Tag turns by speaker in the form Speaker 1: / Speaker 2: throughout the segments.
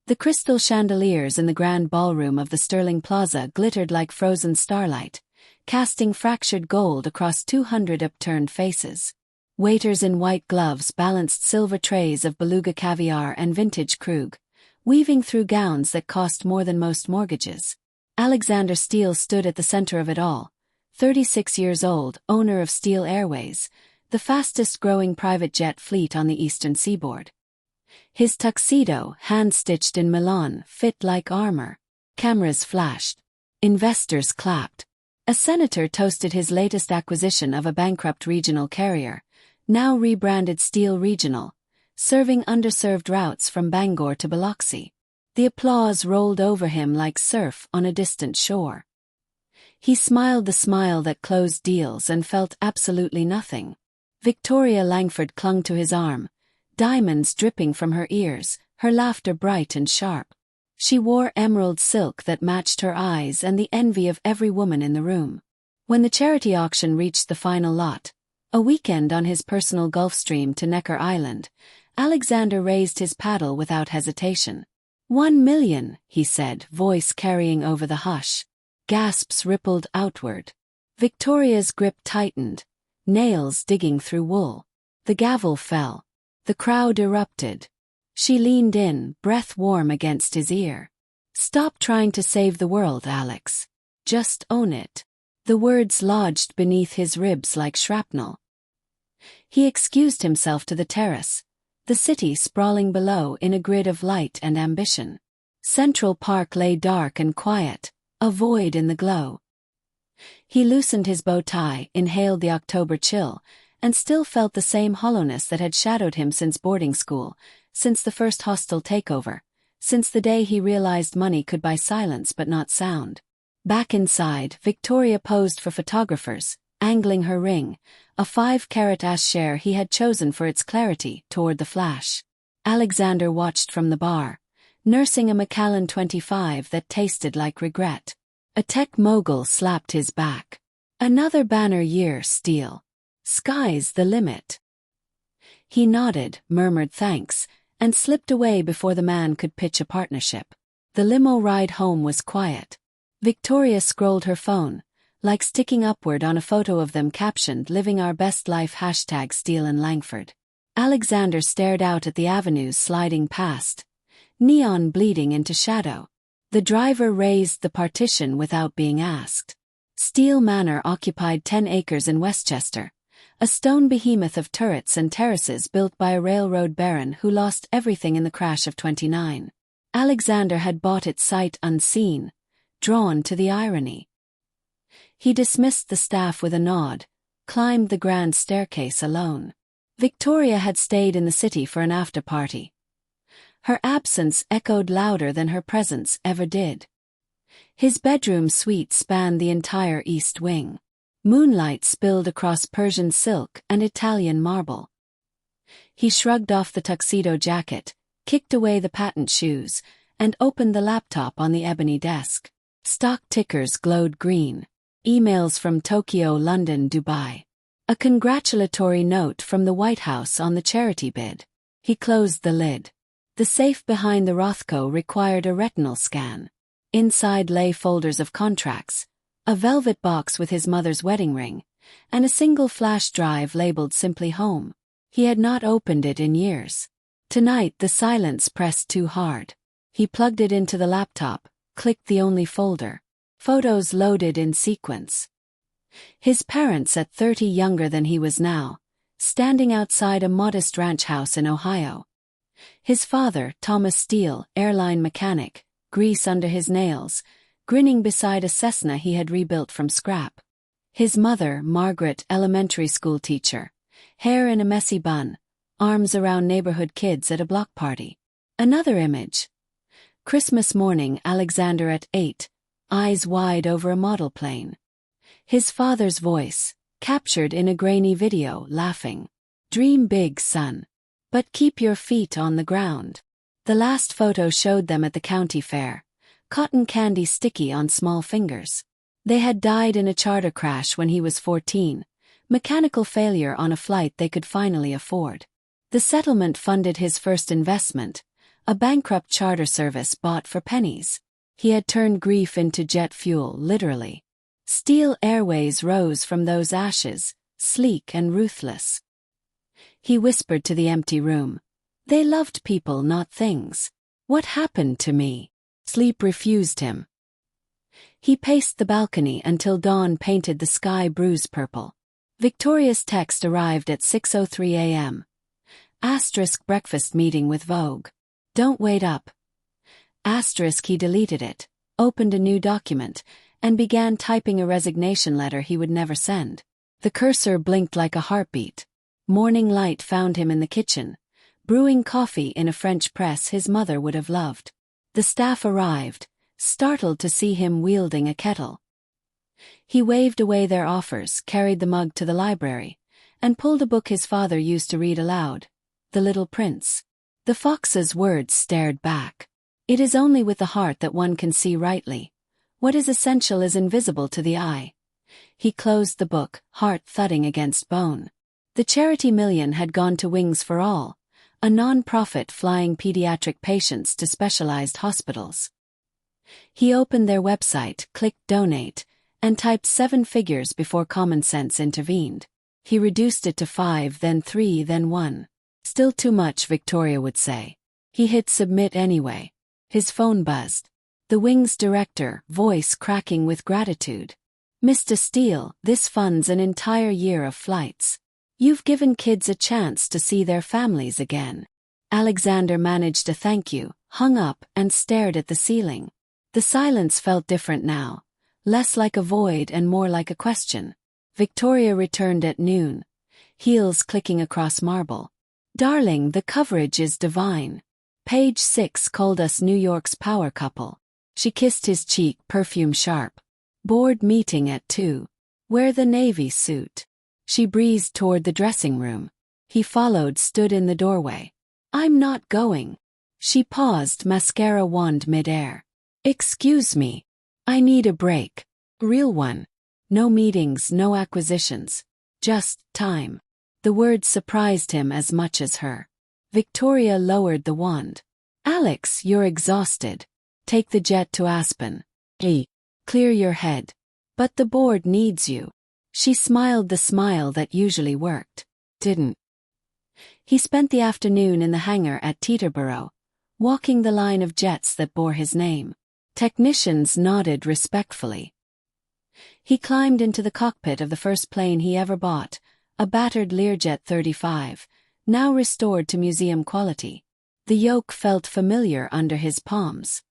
Speaker 1: The crystal chandeliers in the grand ballroom of the Sterling Plaza glittered like frozen starlight, casting fractured gold across 200 upturned faces. Waiters in white gloves balanced silver trays of beluga caviar and vintage Krug, weaving through gowns that cost more than most mortgages. Alexander Steele stood at the center of it all, 36 years old, owner of Steele Airways, the fastest-growing private jet fleet on the eastern seaboard. His tuxedo, hand-stitched in Milan, fit like armor. Cameras flashed. Investors clapped. A senator toasted his latest acquisition of a bankrupt regional carrier, now rebranded Steele Regional, serving underserved routes from Bangor to Biloxi. The applause rolled over him like surf on a distant shore. He smiled the smile that closed deals and felt absolutely nothing. Victoria Langford clung to his arm, diamonds dripping from her ears, her laughter bright and sharp. She wore emerald silk that matched her eyes and the envy of every woman in the room. When the charity auction reached the final lot, a weekend on his personal Gulfstream to Necker Island, Alexander raised his paddle without hesitation. 1 million, he said, voice carrying over the hush. Gasps rippled outward. Victoria's grip tightened, nails digging through wool. The gavel fell. The crowd erupted. She leaned in, breath warm against his ear. "Stop trying to save the world, Alex. Just own it." The words lodged beneath his ribs like shrapnel. He excused himself to the terrace, the city sprawling below in a grid of light and ambition. Central Park lay dark and quiet, a void in the glow. He loosened his bow tie, inhaled the October chill, and still felt the same hollowness that had shadowed him since boarding school, since the first hostile takeover, since the day he realized money could buy silence but not sound. Back inside, Victoria posed for photographers, angling her ring, a 5-carat share he had chosen for its clarity, toward the flash. Alexander watched from the bar, nursing a Macallan 25 that tasted like regret. A tech mogul slapped his back. "Another banner year, Steele. Sky's the limit." He nodded, murmured thanks, and slipped away before the man could pitch a partnership. The limo ride home was quiet. Victoria scrolled her phone, like sticking upward on a photo of them captioned "Living Our Best Life" #Steele and Langford. Alexander stared out at the avenues sliding past, neon bleeding into shadow. The driver raised the partition without being asked. Steele Manor occupied 10 acres in Westchester, a stone behemoth of turrets and terraces built by a railroad baron who lost everything in the crash of '29. Alexander had bought it sight unseen, drawn to the irony. He dismissed the staff with a nod, climbed the grand staircase alone. Victoria had stayed in the city for an after-party. Her absence echoed louder than her presence ever did. His bedroom suite spanned the entire east wing. Moonlight spilled across Persian silk and Italian marble. He shrugged off the tuxedo jacket, kicked away the patent shoes, and opened the laptop on the ebony desk. Stock tickers glowed green. Emails from Tokyo, London, Dubai. A congratulatory note from the White House on the charity bid. He closed the lid. The safe behind the Rothko required a retinal scan. Inside lay folders of contracts, a velvet box with his mother's wedding ring, and a single flash drive labeled simply home. He had not opened it in years. Tonight the silence pressed too hard. He plugged it into the laptop, clicked the only folder. Photos loaded in sequence. His parents at 30 younger than he was now, standing outside a modest ranch house in Ohio. His father, Thomas Steele, airline mechanic, grease under his nails, grinning beside a Cessna he had rebuilt from scrap. His mother, Margaret, elementary school teacher, hair in a messy bun, arms around neighborhood kids at a block party. Another image. Christmas morning, Alexander at 8, eyes wide over a model plane. His father's voice, captured in a grainy video, laughing. "Dream big, son. But keep your feet on the ground." The last photo showed them at the county fair, cotton candy sticky on small fingers. They had died in a charter crash when he was 14, mechanical failure on a flight they could finally afford. The settlement funded his first investment, A bankrupt charter service bought for pennies. He had turned grief into jet fuel, literally. Steele Airways rose from those ashes, sleek and ruthless. He whispered to the empty room. They loved people, not things. What happened to me? Sleep refused him. He paced the balcony until dawn painted the sky bruise purple. Victoria's text arrived at 6:03 a.m. Asterisk breakfast meeting with Vogue. Don't wait up. Asterisk he deleted it, opened a new document, and began typing a resignation letter he would never send. The cursor blinked like a heartbeat. Morning light found him in the kitchen, brewing coffee in a French press his mother would have loved. The staff arrived, startled to see him wielding a kettle. He waved away their offers, carried the mug to the library, and pulled a book his father used to read aloud, The Little Prince. The fox's words stared back. It is only with the heart that one can see rightly. What is essential is invisible to the eye. He closed the book, heart thudding against bone. The charity million had gone to Wings for All, a non-profit flying pediatric patients to specialized hospitals. He opened their website, clicked donate, and typed 7 figures before common sense intervened. He reduced it to 5, then 3, then 1. Still too much, Victoria would say. He hit submit anyway. His phone buzzed. The Wings director, voice cracking with gratitude. Mr. Steele, this funds an entire year of flights. You've given kids a chance to see their families again. Alexander managed a thank you, hung up, and stared at the ceiling. The silence felt different now, less like a void and more like a question. Victoria returned at noon, heels clicking across marble. Darling, the coverage is divine. Page 6 called us New York's power couple. She kissed his cheek, perfume sharp. Board meeting at 2. Wear the navy suit. She breezed toward the dressing room. He followed, stood in the doorway. I'm not going. She paused, mascara wand midair. Excuse me. I need a break. Real one. No meetings, no acquisitions. Just time. The words surprised him as much as her. Victoria lowered the wand. Alex, you're exhausted. Take the jet to Aspen. Clear your head. But the board needs you. She smiled the smile that usually worked. Didn't. He spent the afternoon in the hangar at Teterboro, walking the line of jets that bore his name. Technicians nodded respectfully. He climbed into the cockpit of the first plane he ever bought, a battered Learjet 35, now restored to museum quality. The yoke felt familiar under his palms.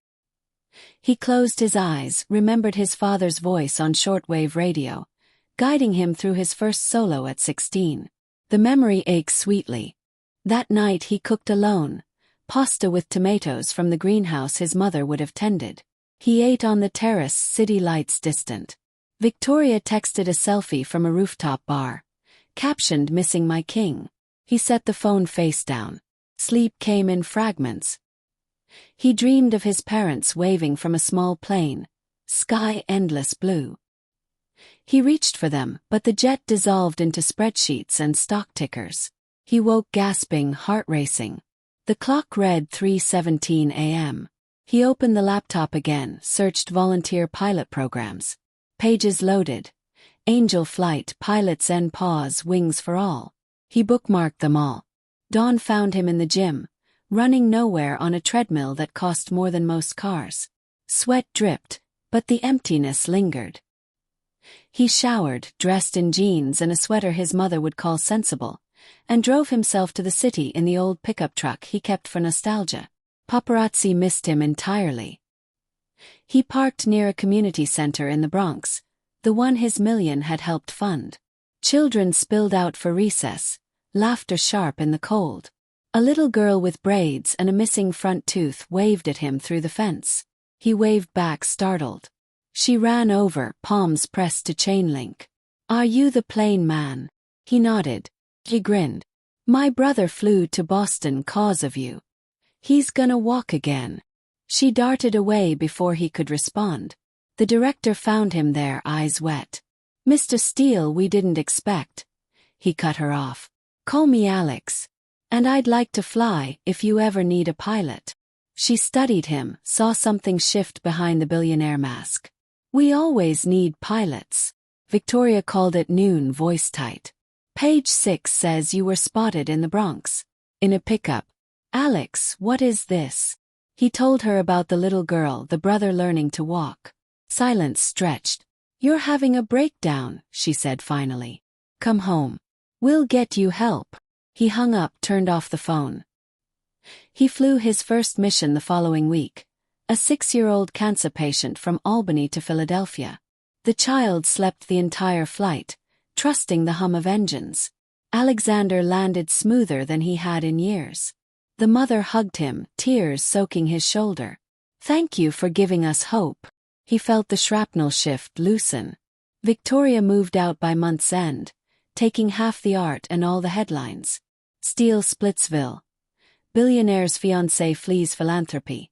Speaker 1: He closed his eyes, remembered his father's voice on shortwave radio, guiding him through his first solo at 16. The memory ached sweetly. That night he cooked alone, pasta with tomatoes from the greenhouse his mother would have tended. He ate on the terrace, city lights distant. Victoria texted a selfie from a rooftop bar, captioned "Missing my king." He set the phone face down. Sleep came in fragments. He dreamed of his parents waving from a small plane, sky endless blue. He reached for them, but the jet dissolved into spreadsheets and stock tickers. He woke gasping, heart racing. The clock read 3:17 a.m. He opened the laptop again, searched volunteer pilot programs. Pages loaded. Angel Flight, Pilots N Pause, Wings for All. He bookmarked them all. Dawn found him in the gym, running nowhere on a treadmill that cost more than most cars. Sweat dripped, but the emptiness lingered. He showered, dressed in jeans and a sweater his mother would call sensible, and drove himself to the city in the old pickup truck he kept for nostalgia. Paparazzi missed him entirely. He parked near a community center in the Bronx, the one his million had helped fund. Children spilled out for recess, laughter sharp in the cold. A little girl with braids and a missing front tooth waved at him through the fence. He waved back, startled. She ran over, palms pressed to chain link. Are you the plane man? He nodded. He grinned. My brother flew to Boston cause of you. He's gonna walk again. She darted away before he could respond. The director found him there, eyes wet. Mr. Steele, we didn't expect. He cut her off. Call me Alex. And I'd like to fly if you ever need a pilot. She studied him, saw something shift behind the billionaire mask. "We always need pilots." Victoria called it noon, voice tight. "Page 6 says you were spotted in the Bronx. In a pickup." "Alex, what is this?" He told her about the little girl, the brother learning to walk. Silence stretched. "You're having a breakdown," she said finally. "Come home. We'll get you help." He hung up, turned off the phone. He flew his first mission the following week, a 6-year-old cancer patient from Albany to Philadelphia. The child slept the entire flight, trusting the hum of engines. Alexander landed smoother than he had in years. The mother hugged him, tears soaking his shoulder. "Thank you for giving us hope." He felt the shrapnel shift loosen. Victoria moved out by month's end, taking half the art and all the headlines. Steele, Splitsville. Billionaire's fiancé flees philanthropy.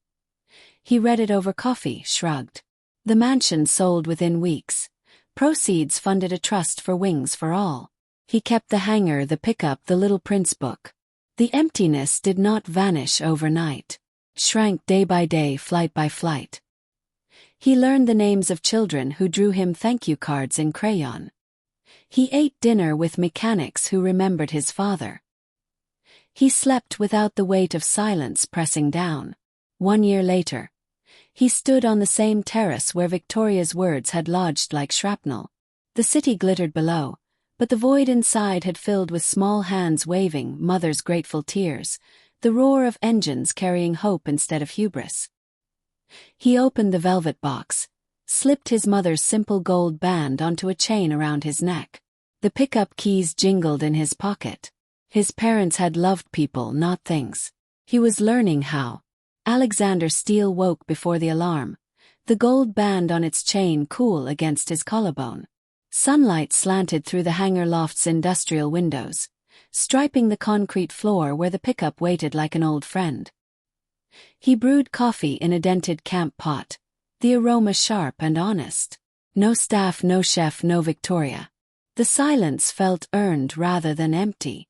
Speaker 1: He read it over coffee, shrugged. The mansion sold within weeks. Proceeds funded a trust for Wings for All. He kept the hangar, the pickup, the Little Prince book. The emptiness did not vanish overnight. Shrank day by day, flight by flight. He learned the names of children who drew him thank you cards in crayon. He ate dinner with mechanics who remembered his father. He slept without the weight of silence pressing down. 1 year later, he stood on the same terrace where Victoria's words had lodged like shrapnel. The city glittered below, but the void inside had filled with small hands waving, mothers' grateful tears, the roar of engines carrying hope instead of hubris. He opened the velvet box, slipped his mother's simple gold band onto a chain around his neck. The pickup keys jingled in his pocket. His parents had loved people, not things. He was learning how. Alexander Steele woke before the alarm, the gold band on its chain cool against his collarbone. Sunlight slanted through the hangar loft's industrial windows, striping the concrete floor where the pickup waited like an old friend. He brewed coffee in a dented camp pot, the aroma sharp and honest. No staff, no chef, no Victoria. The silence felt earned rather than empty.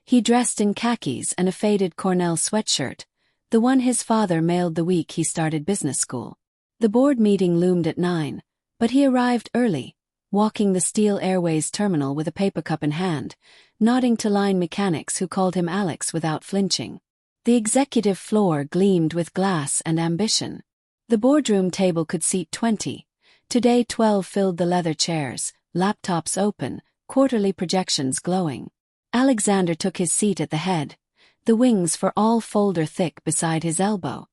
Speaker 1: He dressed in khakis and a faded Cornell sweatshirt, the one his father mailed the week he started business school. The board meeting loomed at 9, but he arrived early, walking the Steele Airways terminal with a paper cup in hand, nodding to line mechanics who called him Alex without flinching. The executive floor gleamed with glass and ambition. The boardroom table could seat 20. Today 12 filled the leather chairs, laptops open, quarterly projections glowing. Alexander took his seat at the head, the Wings for All folder thick beside his elbow.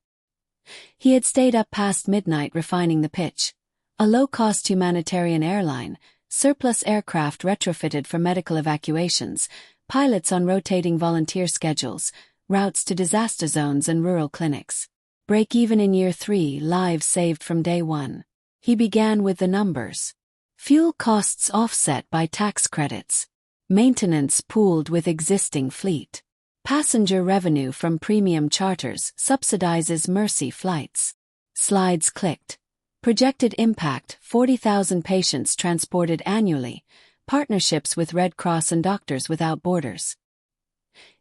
Speaker 1: He had stayed up past midnight refining the pitch. A low-cost humanitarian airline, surplus aircraft retrofitted for medical evacuations, pilots on rotating volunteer schedules, routes to disaster zones and rural clinics. Break even in year 3, lives saved from day 1. He began with the numbers. Fuel costs offset by tax credits. Maintenance pooled with existing fleet. Passenger revenue from premium charters subsidizes Mercy flights. Slides clicked. Projected impact: 40,000 patients transported annually, partnerships with Red Cross and Doctors Without Borders.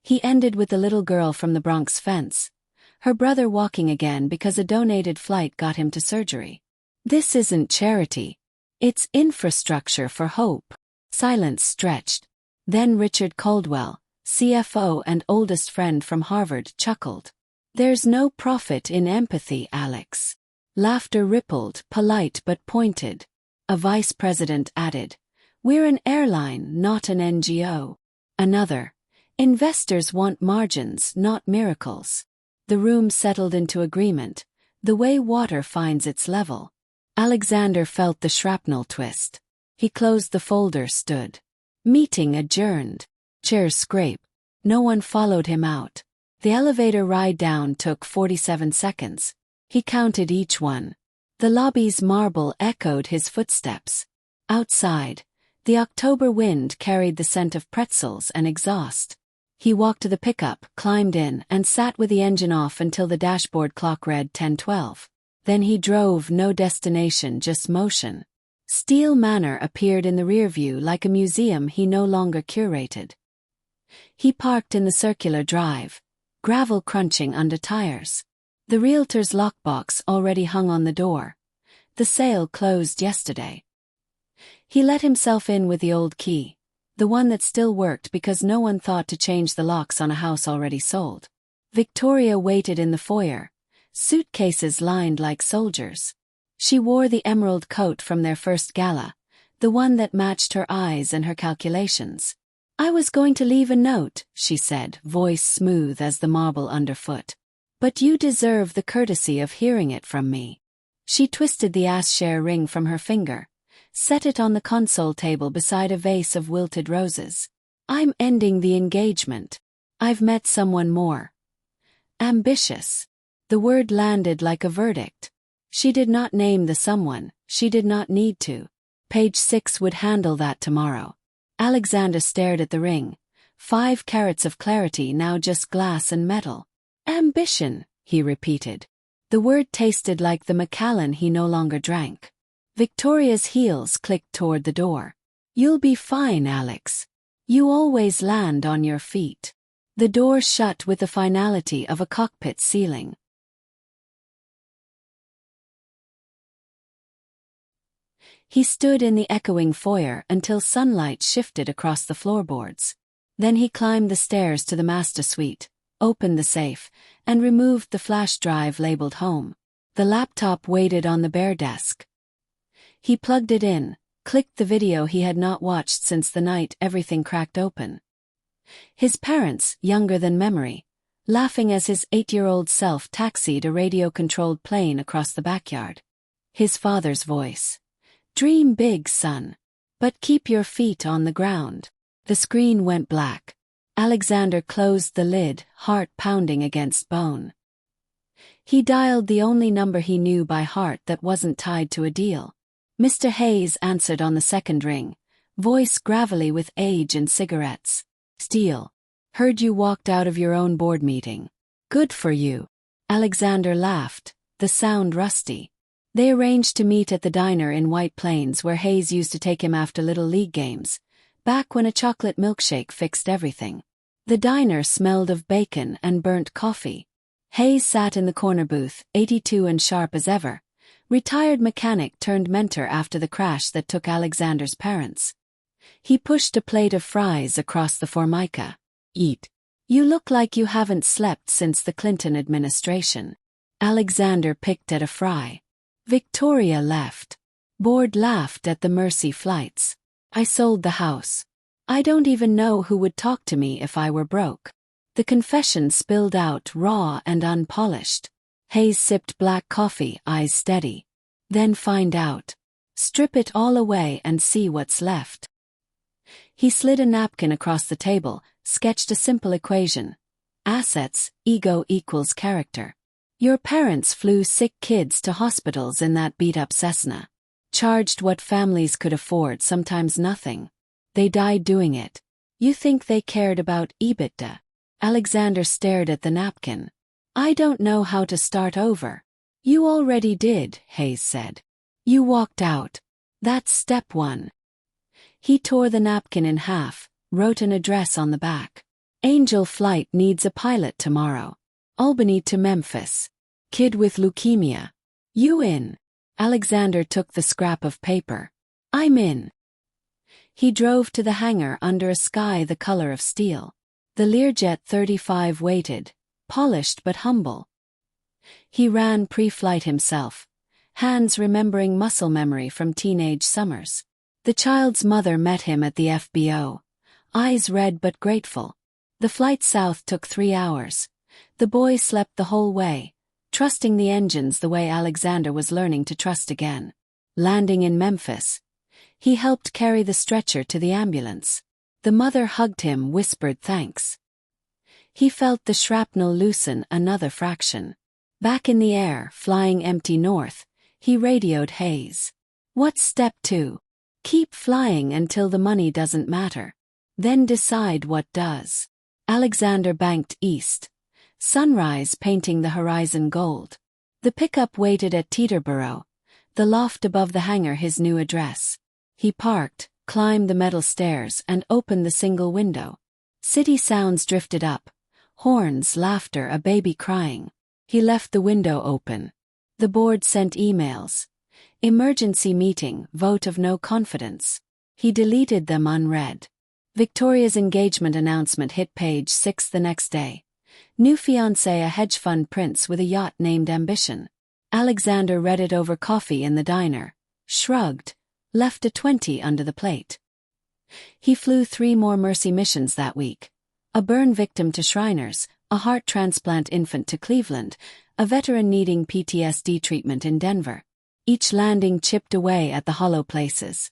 Speaker 1: He ended with the little girl from the Bronx fence, her brother walking again because a donated flight got him to surgery. This isn't charity. It's infrastructure for hope. Silence stretched. Then Richard Caldwell, CFO and oldest friend from Harvard, chuckled. "There's no profit in empathy, Alex." Laughter rippled, polite but pointed. A vice president added, "We're an airline, not an NGO." Another, "Investors want margins, not miracles." The room settled into agreement, the way water finds its level. Alexander felt the shrapnel twist. He closed the folder, stood. Meeting adjourned. Chairs scrape. No one followed him out. The elevator ride down took 47 seconds. He counted each one. The lobby's marble echoed his footsteps. Outside, the October wind carried the scent of pretzels and exhaust. He walked to the pickup, climbed in, and sat with the engine off until the dashboard clock read 10:12. Then he drove, no destination, just motion. Steele Manor appeared in the rearview like a museum he no longer curated. He parked in the circular drive, gravel crunching under tires. The realtor's lockbox already hung on the door. The sale closed yesterday. He let himself in with the old key, the one that still worked because no one thought to change the locks on a house already sold. Victoria waited in the foyer, suitcases lined like soldiers. She wore the emerald coat from their first gala, the one that matched her eyes and her calculations. "I was going to leave a note," she said, voice smooth as the marble underfoot. "But you deserve the courtesy of hearing it from me." She twisted the ass-share ring from her finger, set it on the console table beside a vase of wilted roses. "I'm ending the engagement. I've met someone more ambitious." The word landed like a verdict. She did not name the someone, she did not need to. Page 6 would handle that tomorrow. Alexander stared at the ring. 5 carats of clarity, now just glass and metal. "Ambition," he repeated. The word tasted like the Macallan he no longer drank. Victoria's heels clicked toward the door. "You'll be fine, Alex. You always land on your feet." The door shut with the finality of a cockpit ceiling. He stood in the echoing foyer until sunlight shifted across the floorboards. Then he climbed the stairs to the master suite, opened the safe, and removed the flash drive labeled home. The laptop waited on the bare desk. He plugged it in, clicked the video he had not watched since the night everything cracked open. His parents, younger than memory, laughing as his 8-year-old self taxied a radio-controlled plane across the backyard. His father's voice. "Dream big, son. But keep your feet on the ground." The screen went black. Alexander closed the lid, heart pounding against bone. He dialed the only number he knew by heart that wasn't tied to a deal. Mr. Hayes answered on the second ring, voice gravelly with age and cigarettes. "Steele. Heard you walked out of your own board meeting. Good for you." Alexander laughed, the sound rusty. They arranged to meet at the diner in White Plains where Hayes used to take him after Little League games, back when a chocolate milkshake fixed everything. The diner smelled of bacon and burnt coffee. Hayes sat in the corner booth, 82 and sharp as ever, retired mechanic turned mentor after the crash that took Alexander's parents. He pushed a plate of fries across the formica. "Eat. You look like you haven't slept since the Clinton administration." Alexander picked at a fry. Victoria left. Board laughed at the Mercy flights. "I sold the house. I don't even know who would talk to me if I were broke." The confession spilled out raw and unpolished. Hayes sipped black coffee, eyes steady. "Then find out. Strip it all away and see what's left." He slid a napkin across the table, sketched a simple equation. Assets, ego equals character. Your parents flew sick kids to hospitals in that beat-up Cessna. Charged what families could afford, sometimes nothing. They died doing it. You think they cared about EBITDA? Alexander stared at the napkin. "I don't know how to start over." "You already did," Hayes said. "You walked out. That's step 1. He tore the napkin in half, wrote an address on the back. "Angel flight needs a pilot tomorrow. Albany to Memphis. Kid with leukemia. You in?" Alexander took the scrap of paper. "I'm in." He drove to the hangar under a sky the color of steel. The Learjet 35 waited, polished but humble. He ran pre-flight himself, hands remembering muscle memory from teenage summers. The child's mother met him at the FBO, eyes red but grateful. The flight south took 3 hours. The boy slept the whole way, trusting the engines the way Alexander was learning to trust again. Landing in Memphis, he helped carry the stretcher to the ambulance. The mother hugged him, whispered thanks. He felt the shrapnel loosen another fraction. Back in the air, flying empty north, he radioed Hayes. "What's step 2? Keep flying until the money doesn't matter. Then decide what does." Alexander banked east, sunrise painting the horizon gold. The pickup waited at Teterboro, the loft above the hangar his new address. He parked, climbed the metal stairs and opened the single window. City sounds drifted up, horns, laughter, a baby crying. He left the window open. The board sent emails. Emergency meeting, vote of no confidence. He deleted them unread. Victoria's engagement announcement hit page 6 the next day. New fiancé, a hedge fund prince with a yacht named Ambition. Alexander read it over coffee in the diner, shrugged, left a 20 under the plate. He flew 3 more mercy missions that week. A burn victim to Shriners, a heart transplant infant to Cleveland, a veteran needing PTSD treatment in Denver. Each landing chipped away at the hollow places.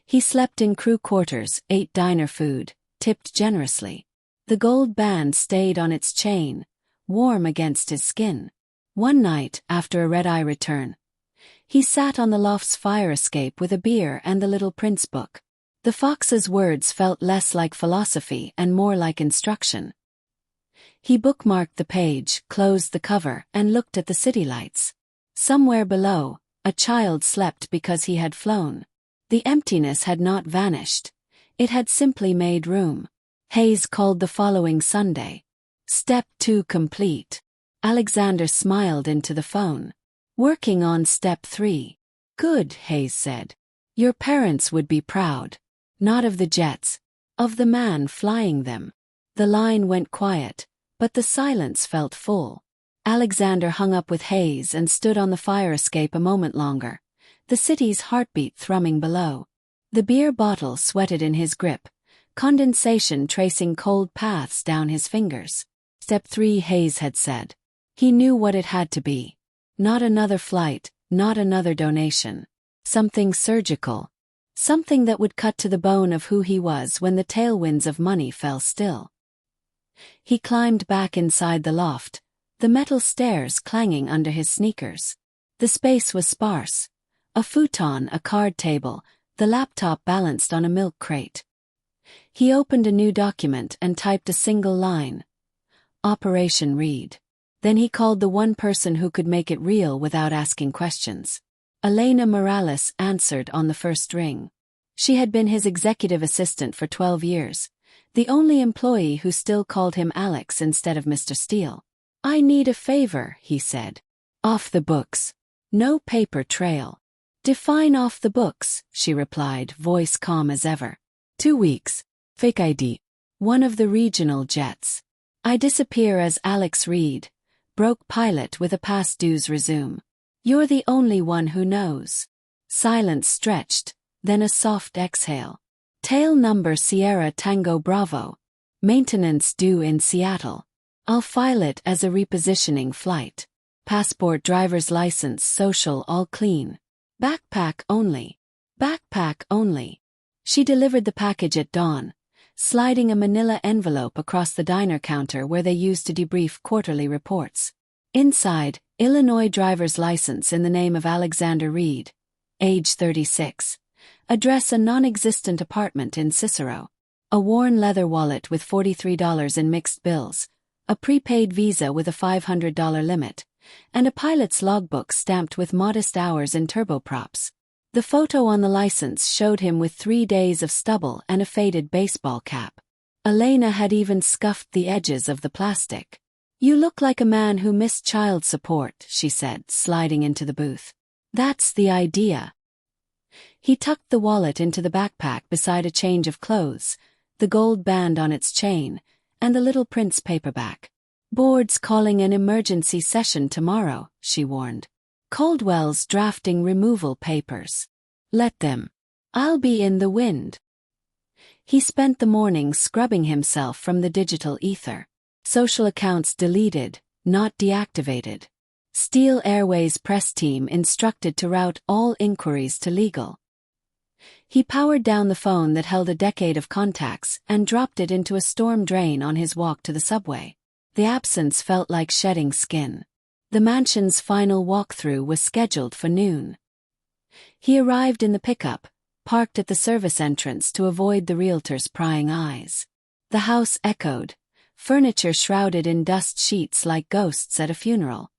Speaker 1: He slept in crew quarters, ate diner food, tipped generously. The gold band stayed on its chain, warm against his skin. One night, after a red-eye return, he sat on the loft's fire escape with a beer and the Little Prince book. The fox's words felt less like philosophy and more like instruction. He bookmarked the page, closed the cover, and looked at the city lights. Somewhere below, a child slept because he had flown. The emptiness had not vanished. It had simply made room. Hayes called the following Sunday. Step 2 complete. Alexander smiled into the phone. Working on step 3. Good, Hayes said. Your parents would be proud. Not of the jets. Of the man flying them. The line went quiet, but the silence felt full. Alexander hung up with Hayes and stood on the fire escape a moment longer, the city's heartbeat thrumming below. The beer bottle sweated in his grip, condensation tracing cold paths down his fingers. Step 3, Hayes had said. He knew what it had to be. Not another flight, not another donation. Something surgical. Something that would cut to the bone of who he was when the tailwinds of money fell still. He climbed back inside the loft, the metal stairs clanging under his sneakers. The space was sparse. A futon, a card table, the laptop balanced on a milk crate. He opened a new document and typed a single line. Operation Reed. Then he called the one person who could make it real without asking questions. Elena Morales answered on the first ring. She had been his executive assistant for 12 years, the only employee who still called him Alex instead of Mr. Steele. I need a favor, he said. Off the books. No paper trail. Define off the books, she replied, voice calm as ever. 2 weeks. Fake ID. One of the regional jets. I disappear as Alex Reed, broke pilot with a past dues resume. You're the only one who knows. Silence stretched, then a soft exhale. Tail number Sierra Tango Bravo. Maintenance due in Seattle. I'll file it as a repositioning flight. Passport, driver's license, social, all clean. Backpack only. Backpack only. She delivered the package at dawn, sliding a manila envelope across the diner counter where they used to debrief quarterly reports. Inside, Illinois driver's license in the name of Alexander Reed, age 36. Address, a non-existent apartment in Cicero. A worn leather wallet with $43 in mixed bills, a prepaid Visa with a $500 limit, and a pilot's logbook stamped with modest hours in turboprops. The photo on the license showed him with 3 days of stubble and a faded baseball cap. Elena had even scuffed the edges of the plastic. You look like a man who missed child support, she said, sliding into the booth. That's the idea. He tucked the wallet into the backpack beside a change of clothes, the gold band on its chain, and the Little Prince paperback. Board's calling an emergency session tomorrow, she warned. Caldwell's drafting removal papers. Let them. I'll be in the wind. He spent the morning scrubbing himself from the digital ether. Social accounts deleted, not deactivated. Steele Airways press team instructed to route all inquiries to legal. He powered down the phone that held a decade of contacts and dropped it into a storm drain on his walk to the subway. The absence felt like shedding skin. The mansion's final walkthrough was scheduled for noon. He arrived in the pickup, parked at the service entrance to avoid the realtor's prying eyes. The house echoed, furniture shrouded in dust sheets like ghosts at a funeral.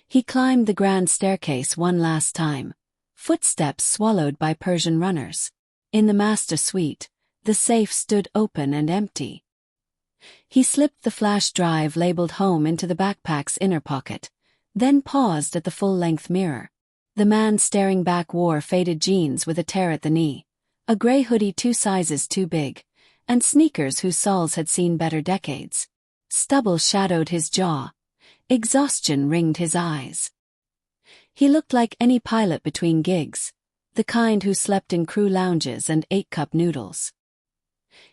Speaker 1: He climbed the grand staircase one last time, footsteps swallowed by Persian runners. In the master suite, the safe stood open and empty. He slipped the flash drive labeled home into the backpack's inner pocket, then paused at the full-length mirror. The man staring back wore faded jeans with a tear at the knee, a gray hoodie 2 sizes too big, and sneakers whose soles had seen better decades. Stubble shadowed his jaw. Exhaustion ringed his eyes. He looked like any pilot between gigs, the kind who slept in crew lounges and ate cup noodles.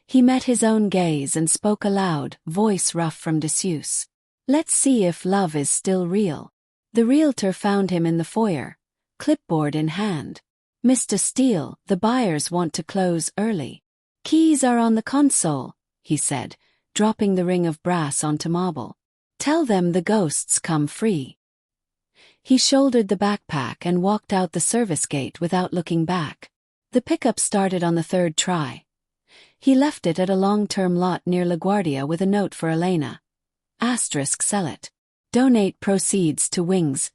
Speaker 1: He met his own gaze and spoke aloud, voice rough from disuse. "Let's see if love is still real." The realtor found him in the foyer, clipboard in hand. "Mr. Steele, the buyers want to close early." "Keys are on the console," he said, dropping the ring of brass onto marble. "Tell them the ghosts come free." He shouldered the backpack and walked out the service gate without looking back. The pickup started on the 3rd try. He left it at a long-term lot near LaGuardia with a note for Elena. Sell it. Donate proceeds to Wings,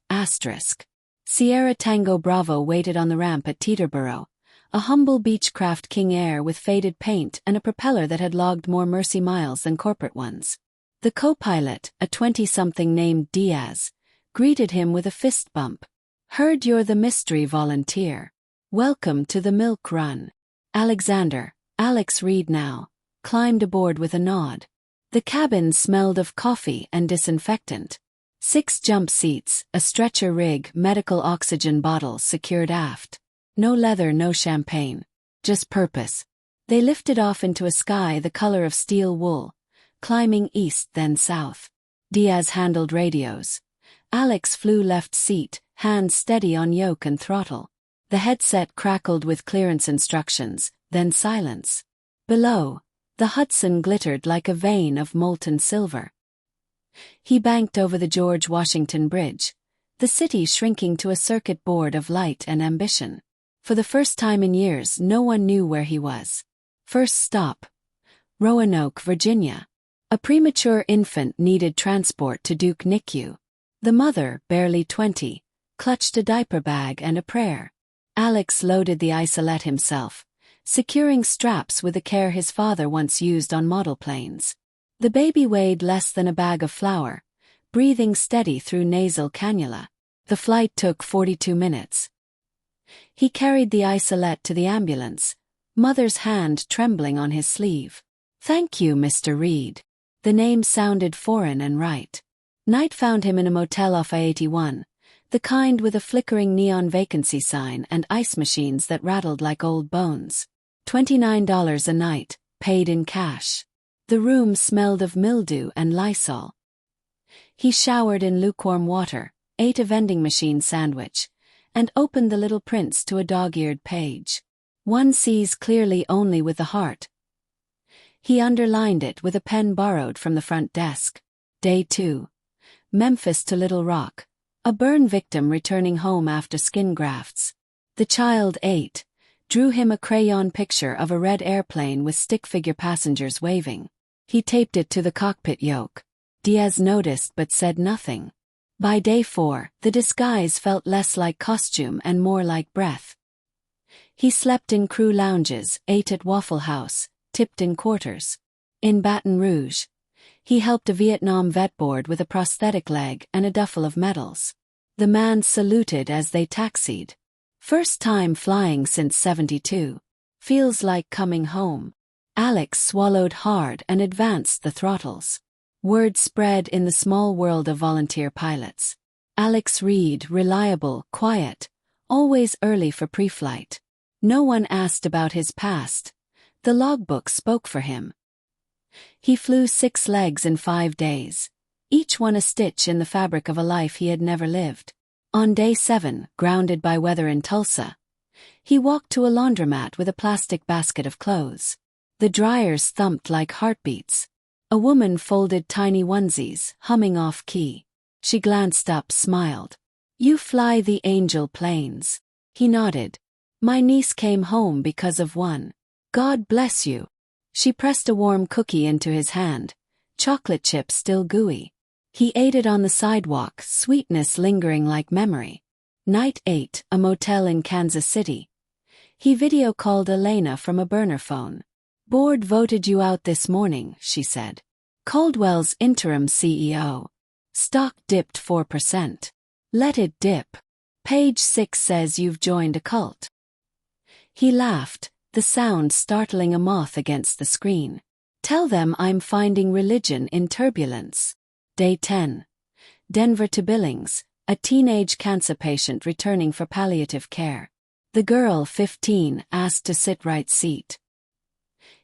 Speaker 1: Sierra Tango Bravo waited on the ramp at Teterboro, a humble Beechcraft King Air with faded paint and a propeller that had logged more Mercy miles than corporate ones. The co-pilot, a 20-something named Diaz, greeted him with a fist bump. "Heard you're the mystery volunteer. Welcome to the milk run." Alexander, Alex Reed now, climbed aboard with a nod. The cabin smelled of coffee and disinfectant. 6 jump seats, a stretcher rig, medical oxygen bottles secured aft. No leather, no champagne. Just purpose. They lifted off into a sky the color of steel wool, climbing east then south. Diaz handled radios. Alex flew left seat, hands steady on yoke and throttle. The headset crackled with clearance instructions, then silence. Below, the Hudson glittered like a vein of molten silver. He banked over the George Washington Bridge, the city shrinking to a circuit board of light and ambition. For the first time in years, no one knew where he was. First stop: Roanoke, Virginia. A premature infant needed transport to Duke NICU. The mother, barely 20, clutched a diaper bag and a prayer. Alex loaded the isolette himself, securing straps with the care his father once used on model planes. The baby weighed less than a bag of flour, breathing steady through nasal cannula. The flight took 42 minutes. He carried the isolette to the ambulance, mother's hand trembling on his sleeve. "Thank you, Mr. Reed." The name sounded foreign and right. Night found him in a motel off I-81, the kind with a flickering neon vacancy sign and ice machines that rattled like old bones. $29 a night, paid in cash. The room smelled of mildew and Lysol. He showered in lukewarm water, ate a vending machine sandwich, and opened The Little Prince to a dog-eared page. "One sees clearly only with the heart." He underlined it with a pen borrowed from the front desk. Day 2. Memphis to Little Rock, a burn victim returning home after skin grafts. The child 8. Drew him a crayon picture of a red airplane with stick-figure passengers waving. He taped it to the cockpit yoke. Diaz noticed but said nothing. By day 4, the disguise felt less like costume and more like breath. He slept in crew lounges, ate at Waffle House, tipped in quarters. In Baton Rouge, he helped a Vietnam vet board with a prosthetic leg and a duffel of medals. The man saluted as they taxied. "First time flying since '72. Feels like coming home." Alex swallowed hard and advanced the throttles. Word spread in the small world of volunteer pilots. Alex Reed, reliable, quiet, always early for pre-flight. No one asked about his past. The logbook spoke for him. He flew 6 legs in 5 days, each one a stitch in the fabric of a life he had never lived. On day 7, grounded by weather in Tulsa, he walked to a laundromat with a plastic basket of clothes. The dryers thumped like heartbeats. A woman folded tiny onesies, humming off-key. She glanced up, smiled. "You fly the Angel planes." He nodded. "My niece came home because of one." "God bless you." She pressed a warm cookie into his hand, chocolate chip still gooey. He ate it on the sidewalk, sweetness lingering like memory. Night 8, a motel in Kansas City. He video-called Elena from a burner phone. "Board voted you out this morning," she said. Coldwell's interim CEO. Stock dipped 4%. Let it dip. Page 6 says you've joined a cult. He laughed, the sound startling a moth against the screen. Tell them I'm finding religion in turbulence. Day 10. Denver to Billings, a teenage cancer patient returning for palliative care. The girl, 15, asked to sit right seat.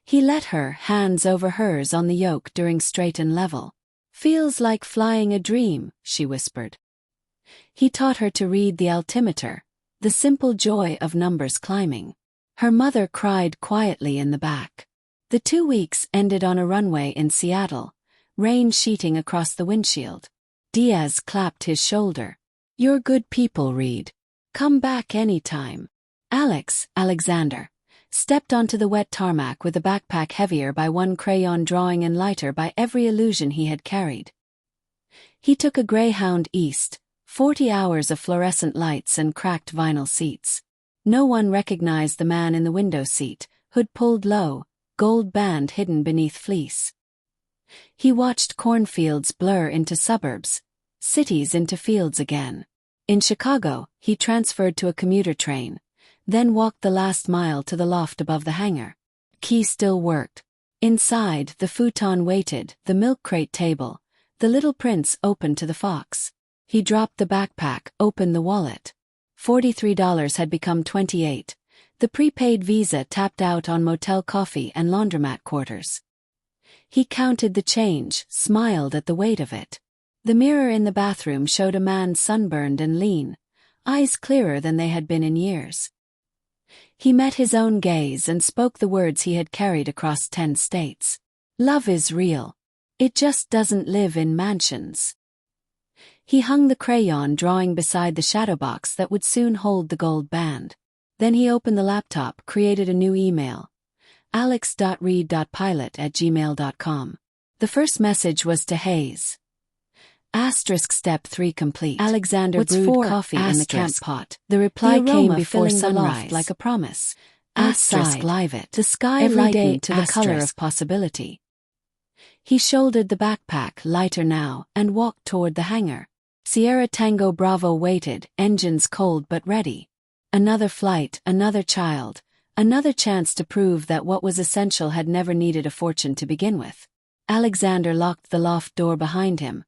Speaker 1: He let her, hands over hers on the yoke during straight and level. Feels like flying a dream, she whispered. He taught her to read the altimeter, the simple joy of numbers climbing. Her mother cried quietly in the back. The 2 weeks ended on a runway in Seattle, rain sheeting across the windshield. Diaz clapped his shoulder. You're good people, Reed. Come back anytime. Alexander, stepped onto the wet tarmac with a backpack heavier by one crayon drawing and lighter by every illusion he had carried. He took a Greyhound east, 40 hours of fluorescent lights and cracked vinyl seats. No one recognized the man in the window seat, hood pulled low, gold band hidden beneath fleece. He watched cornfields blur into suburbs, cities into fields again. In Chicago, he transferred to a commuter train, then walked the last mile to the loft above the hangar. Key still worked. Inside, the futon waited, the milk crate table, the little prince open to the fox. He dropped the backpack, opened the wallet. $43 had become $28. The prepaid Visa tapped out on motel coffee and laundromat quarters. He counted the change, smiled at the weight of it. The mirror in the bathroom showed a man sunburned and lean, eyes clearer than they had been in years. He met his own gaze and spoke the words he had carried across 10 states. Love is real. It just doesn't live in mansions. He hung the crayon drawing beside the shadow box that would soon hold the gold band. Then he opened the laptop, created a new email. alex.reed.pilot@gmail.com. The first message was to Hayes. Step 3 complete. Alexander brewed coffee in the camp pot. The reply came before sunrise, like a promise. Live it. The sky lightened to the color of possibility. He shouldered the backpack, lighter now, and walked toward the hangar. Sierra Tango Bravo waited, engines cold but ready. Another flight, another child, another chance to prove that what was essential had never needed a fortune to begin with. Alexander locked the loft door behind him,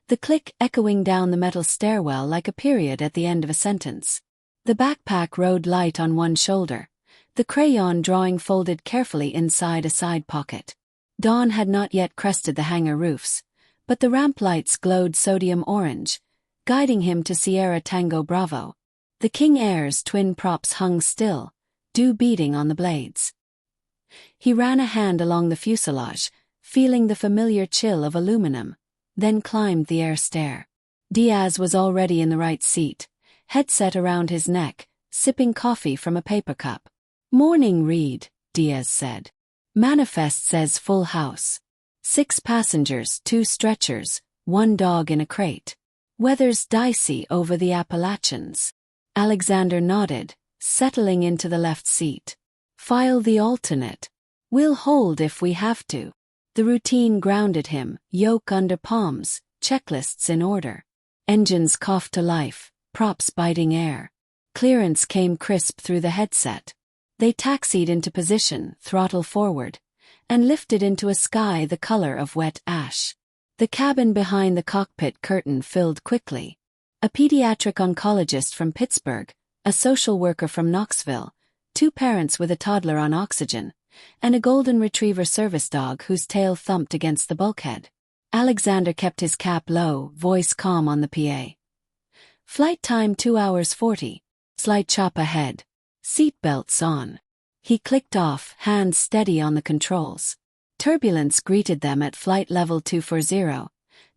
Speaker 1: the click echoing down the metal stairwell like a period at the end of a sentence. The backpack rode light on one shoulder, the crayon drawing folded carefully inside a side pocket. Dawn had not yet crested the hangar roofs, but the ramp lights glowed sodium orange, guiding him to Sierra Tango Bravo. The King Air's twin props hung still, dew beading on the blades. He ran a hand along the fuselage, feeling the familiar chill of aluminum, then climbed the air stair. Diaz was already in the right seat, headset around his neck, sipping coffee from a paper cup. Morning, Reed, Diaz said. Manifest says full house. 6 passengers, 2 stretchers, 1 dog in a crate. Weather's dicey over the Appalachians. Alexander nodded, settling into the left seat. File the alternate. We'll hold if we have to. The routine grounded him, yoke under palms, checklists in order. Engines coughed to life, props biting air. Clearance came crisp through the headset. They taxied into position, throttle forward, and lifted into a sky the color of wet ash. The cabin behind the cockpit curtain filled quickly. A pediatric oncologist from Pittsburgh, a social worker from Knoxville, 2 parents with a toddler on oxygen, and a golden retriever service dog whose tail thumped against the bulkhead. Alexander kept his cap low, voice calm on the PA. Flight time 2 hours 40. Slight chop ahead. Seat belts on. He clicked off, hands steady on the controls. Turbulence greeted them at flight level 240,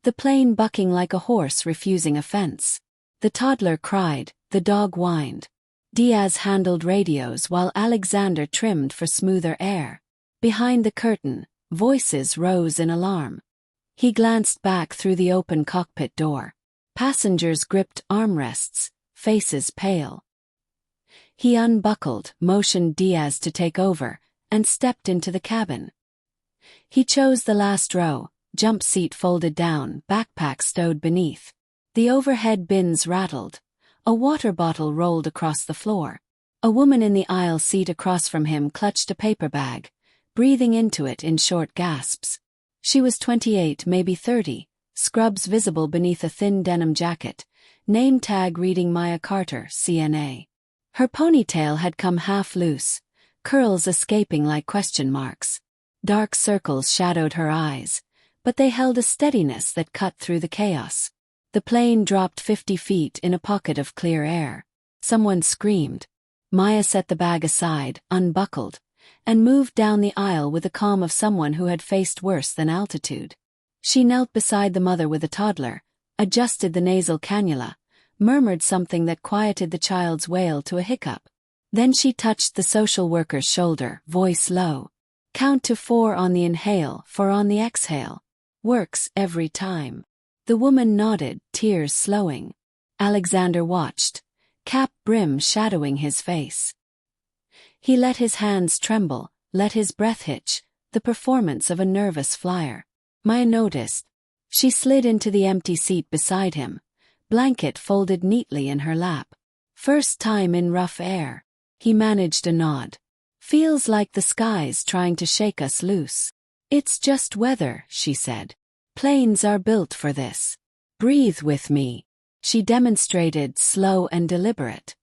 Speaker 1: the plane bucking like a horse refusing a fence. The toddler cried, the dog whined. Diaz handled radios while Alexander trimmed for smoother air. Behind the curtain, voices rose in alarm. He glanced back through the open cockpit door. Passengers gripped armrests, faces pale. He unbuckled, motioned Diaz to take over, and stepped into the cabin. He chose the last row, jump seat folded down, backpack stowed beneath. The overhead bins rattled. A water bottle rolled across the floor. A woman in the aisle seat across from him clutched a paper bag, breathing into it in short gasps. She was 28, maybe 30, scrubs visible beneath a thin denim jacket, name tag reading Maya Carter, CNA. Her ponytail had come half loose, curls escaping like question marks. Dark circles shadowed her eyes, but they held a steadiness that cut through the chaos. The plane dropped 50 feet in a pocket of clear air. Someone screamed. Maya set the bag aside, unbuckled, and moved down the aisle with the calm of someone who had faced worse than altitude. She knelt beside the mother with a toddler, adjusted the nasal cannula, murmured something that quieted the child's wail to a hiccup. Then she touched the social worker's shoulder, voice low. Count to 4 on the inhale, 4 on the exhale. Works every time. The woman nodded, tears slowing. Alexander watched, cap brim shadowing his face. He let his hands tremble, let his breath hitch, the performance of a nervous flyer. Maya noticed. She slid into the empty seat beside him, blanket folded neatly in her lap. First time in rough air. He managed a nod. Feels like the sky's trying to shake us loose. It's just weather, she said. Planes are built for this. Breathe with me. She demonstrated, slow and deliberate.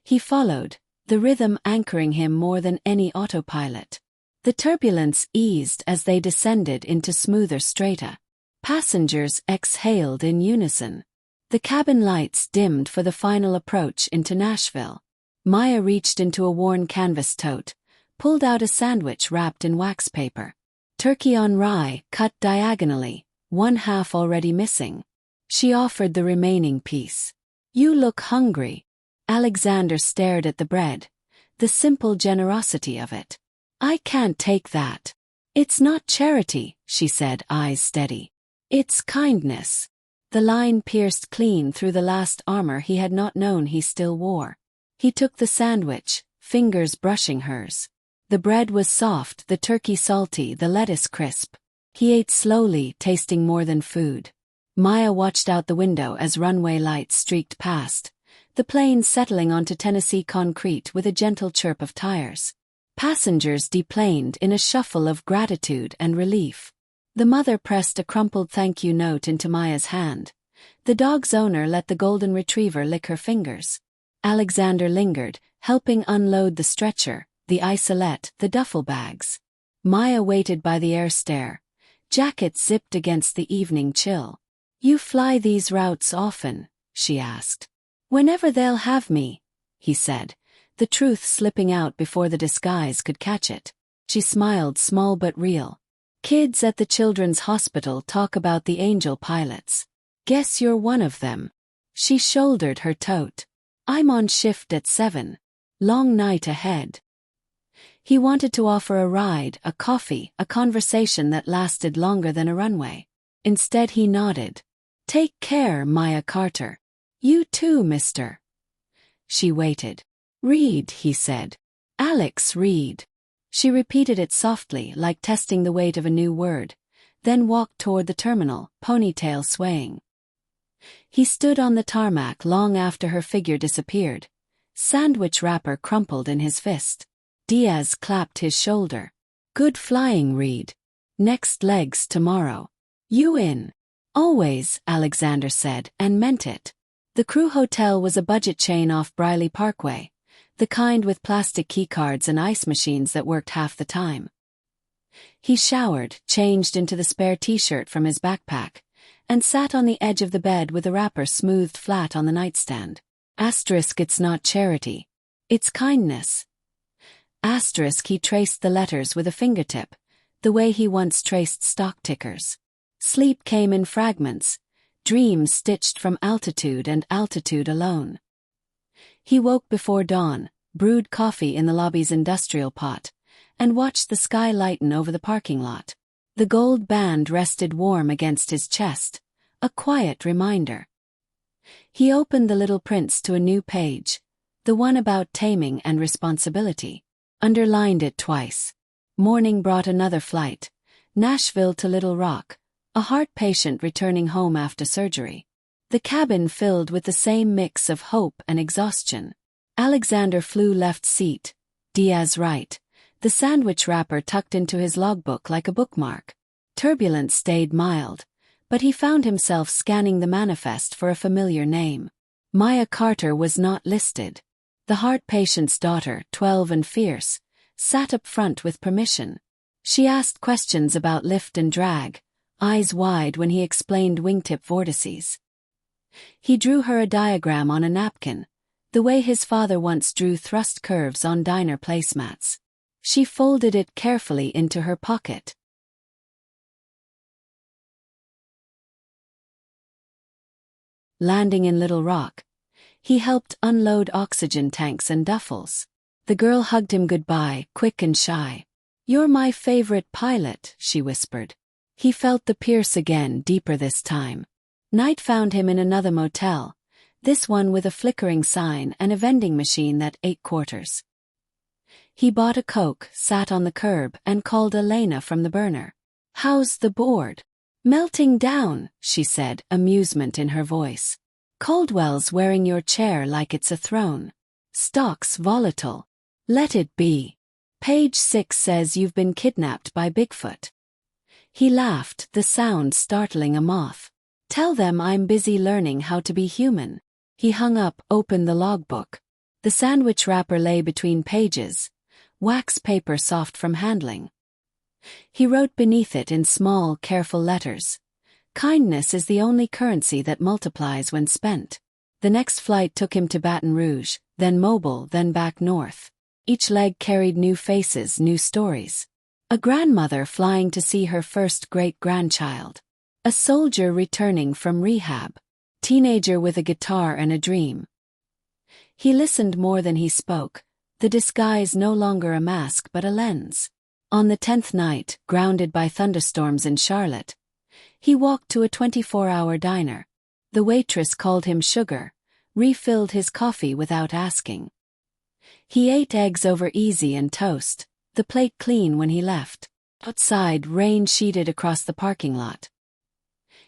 Speaker 1: He followed, the rhythm anchoring him more than any autopilot. The turbulence eased as they descended into smoother strata. Passengers exhaled in unison. The cabin lights dimmed for the final approach into Nashville. Maya reached into a worn canvas tote, pulled out a sandwich wrapped in wax paper. Turkey on rye, cut diagonally, one half already missing. She offered the remaining piece. You look hungry. Alexander stared at the bread, the simple generosity of it. I can't take that. It's not charity, she said, eyes steady. It's kindness. The line pierced clean through the last armor he had not known he still wore. He took the sandwich, fingers brushing hers. The bread was soft, the turkey salty, the lettuce crisp. He ate slowly, tasting more than food. Maya watched out the window as runway lights streaked past, the plane settling onto Tennessee concrete with a gentle chirp of tires. Passengers deplaned in a shuffle of gratitude and relief. The mother pressed a crumpled thank you note into Maya's hand. The dog's owner let the golden retriever lick her fingers. Alexander lingered, helping unload the stretcher, the isolette, the duffel bags. Maya waited by the air stair. Jacket zipped against the evening chill. You fly these routes often? She asked. Whenever they'll have me, he said, the truth slipping out before the disguise could catch it. She smiled, small but real. Kids at the children's hospital talk about the angel pilots. Guess you're one of them. She shouldered her tote. I'm on shift at 7. Long night ahead. He wanted to offer a ride, a coffee, a conversation that lasted longer than a runway. Instead he nodded. Take care, Maya Carter. You too, mister. She waited. Read, he said. Alex, read. She repeated it softly, like testing the weight of a new word, then walked toward the terminal, ponytail swaying. He stood on the tarmac long after her figure disappeared. Sandwich wrapper crumpled in his fist. Diaz clapped his shoulder. Good flying, Reed. Next legs tomorrow. You in? Always, Alexander said, and meant it. The Crew Hotel was a budget chain off Briley Parkway, the kind with plastic keycards and ice machines that worked half the time. He showered, changed into the spare t-shirt from his backpack, and sat on the edge of the bed with the wrapper smoothed flat on the nightstand. Asterisk, it's not charity. It's kindness. Asterisk, he traced the letters with a fingertip, the way he once traced stock tickers. Sleep came in fragments, dreams stitched from altitude and altitude alone. He woke before dawn, brewed coffee in the lobby's industrial pot, and watched the sky lighten over the parking lot. The gold band rested warm against his chest, a quiet reminder. He opened the little prints to a new page, the one about taming and responsibility. Underlined it twice. Morning brought another flight, Nashville to Little Rock, A heart patient returning home after surgery. The cabin filled with the same mix of hope and exhaustion. Alexander flew left seat, Diaz right, the sandwich wrapper tucked into his logbook like a bookmark. Turbulent stayed mild, but he found himself scanning the manifest for a familiar name. Maya Carter was not listed. The heart patient's daughter, 12 and fierce, sat up front with permission. She asked questions about lift and drag, eyes wide when he explained wingtip vortices. He drew her a diagram on a napkin, the way his father once drew thrust curves on diner placemats. She folded it carefully into her pocket. Landing in Little Rock, he helped unload oxygen tanks and duffels. The girl hugged him goodbye, quick and shy. "You're my favorite pilot," she whispered. He felt the pierce again, deeper this time. Night found him in another motel, this one with a flickering sign and a vending machine that ate quarters. He bought a Coke, sat on the curb, and called Elena from the burner. "How's the board?" "Melting down," she said, amusement in her voice. "Caldwell's wearing your chair like it's a throne. Stock's volatile. Let it be. Page 6 says you've been kidnapped by Bigfoot." He laughed, the sound startling a moth. "Tell them I'm busy learning how to be human." He hung up, opened the logbook. The sandwich wrapper lay between pages, wax paper soft from handling. He wrote beneath it in small, careful letters. "Kindness is the only currency that multiplies when spent." The next flight took him to Baton Rouge, then Mobile, then back north. Each leg carried new faces, new stories. A grandmother flying to see her first great-grandchild. A soldier returning from rehab. Teenager with a guitar and a dream. He listened more than he spoke, the disguise no longer a mask but a lens. On the 10th night, grounded by thunderstorms in Charlotte, he walked to a 24-hour diner. The waitress called him sugar, refilled his coffee without asking. He ate eggs over easy and toast, the plate clean when he left. Outside, rain sheeted across the parking lot.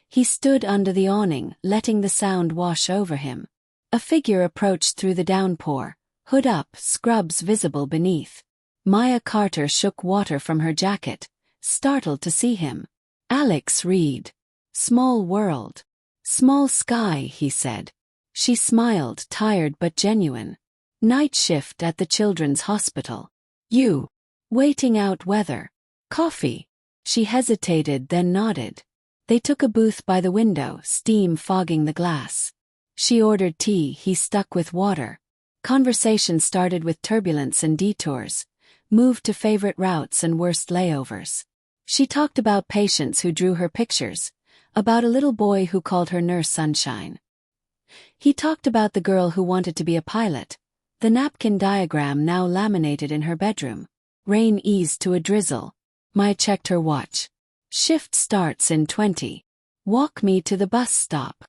Speaker 1: He stood under the awning, letting the sound wash over him. A figure approached through the downpour, hood up, scrubs visible beneath. Maya Carter shook water from her jacket, startled to see him. "Alex Reed. Small world. Small sky," he said. She smiled, tired but genuine. "Night shift at the Children's Hospital. You. Waiting out weather. Coffee." She hesitated, then nodded. They took a booth by the window, steam fogging the glass. She ordered tea, he stuck with water. Conversation started with turbulence and detours, moved to favorite routes and worst layovers. She talked about patients who drew her pictures, about a little boy who called her Nurse Sunshine. He talked about the girl who wanted to be a pilot, the napkin diagram now laminated in her bedroom. Rain eased to a drizzle. Maya checked her watch. "Shift starts in 20. Walk me to the bus stop."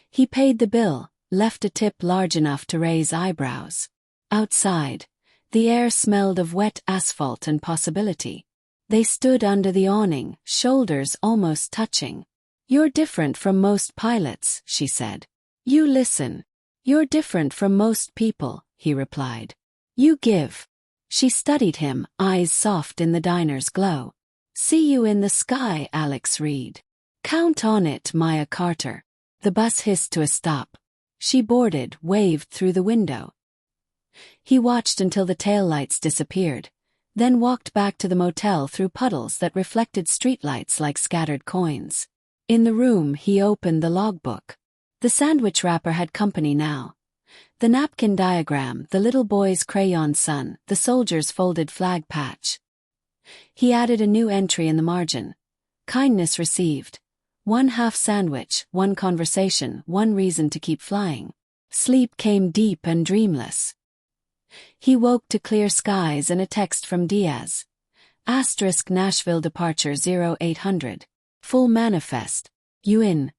Speaker 1: He paid the bill, left a tip large enough to raise eyebrows. Outside, the air smelled of wet asphalt and possibility. They stood under the awning, shoulders almost touching. "You're different from most pilots," she said. "You listen. You're different from most people," he replied. "You give." She studied him, eyes soft in the diner's glow. "See you in the sky, Alex Reed." "Count on it, Maya Carter." The bus hissed to a stop. She boarded, waved through the window. He watched until the taillights disappeared, then walked back to the motel through puddles that reflected streetlights like scattered coins. In the room, he opened the logbook. The sandwich wrapper had company now. The napkin diagram, the little boy's crayon sun, the soldier's folded flag patch. He added a new entry in the margin. Kindness received. 1 half sandwich, 1 conversation, 1 reason to keep flying. Sleep came deep and dreamless. He woke to clear skies and a text from Diaz. Asterisk Nashville departure 0800. Full manifest. You in?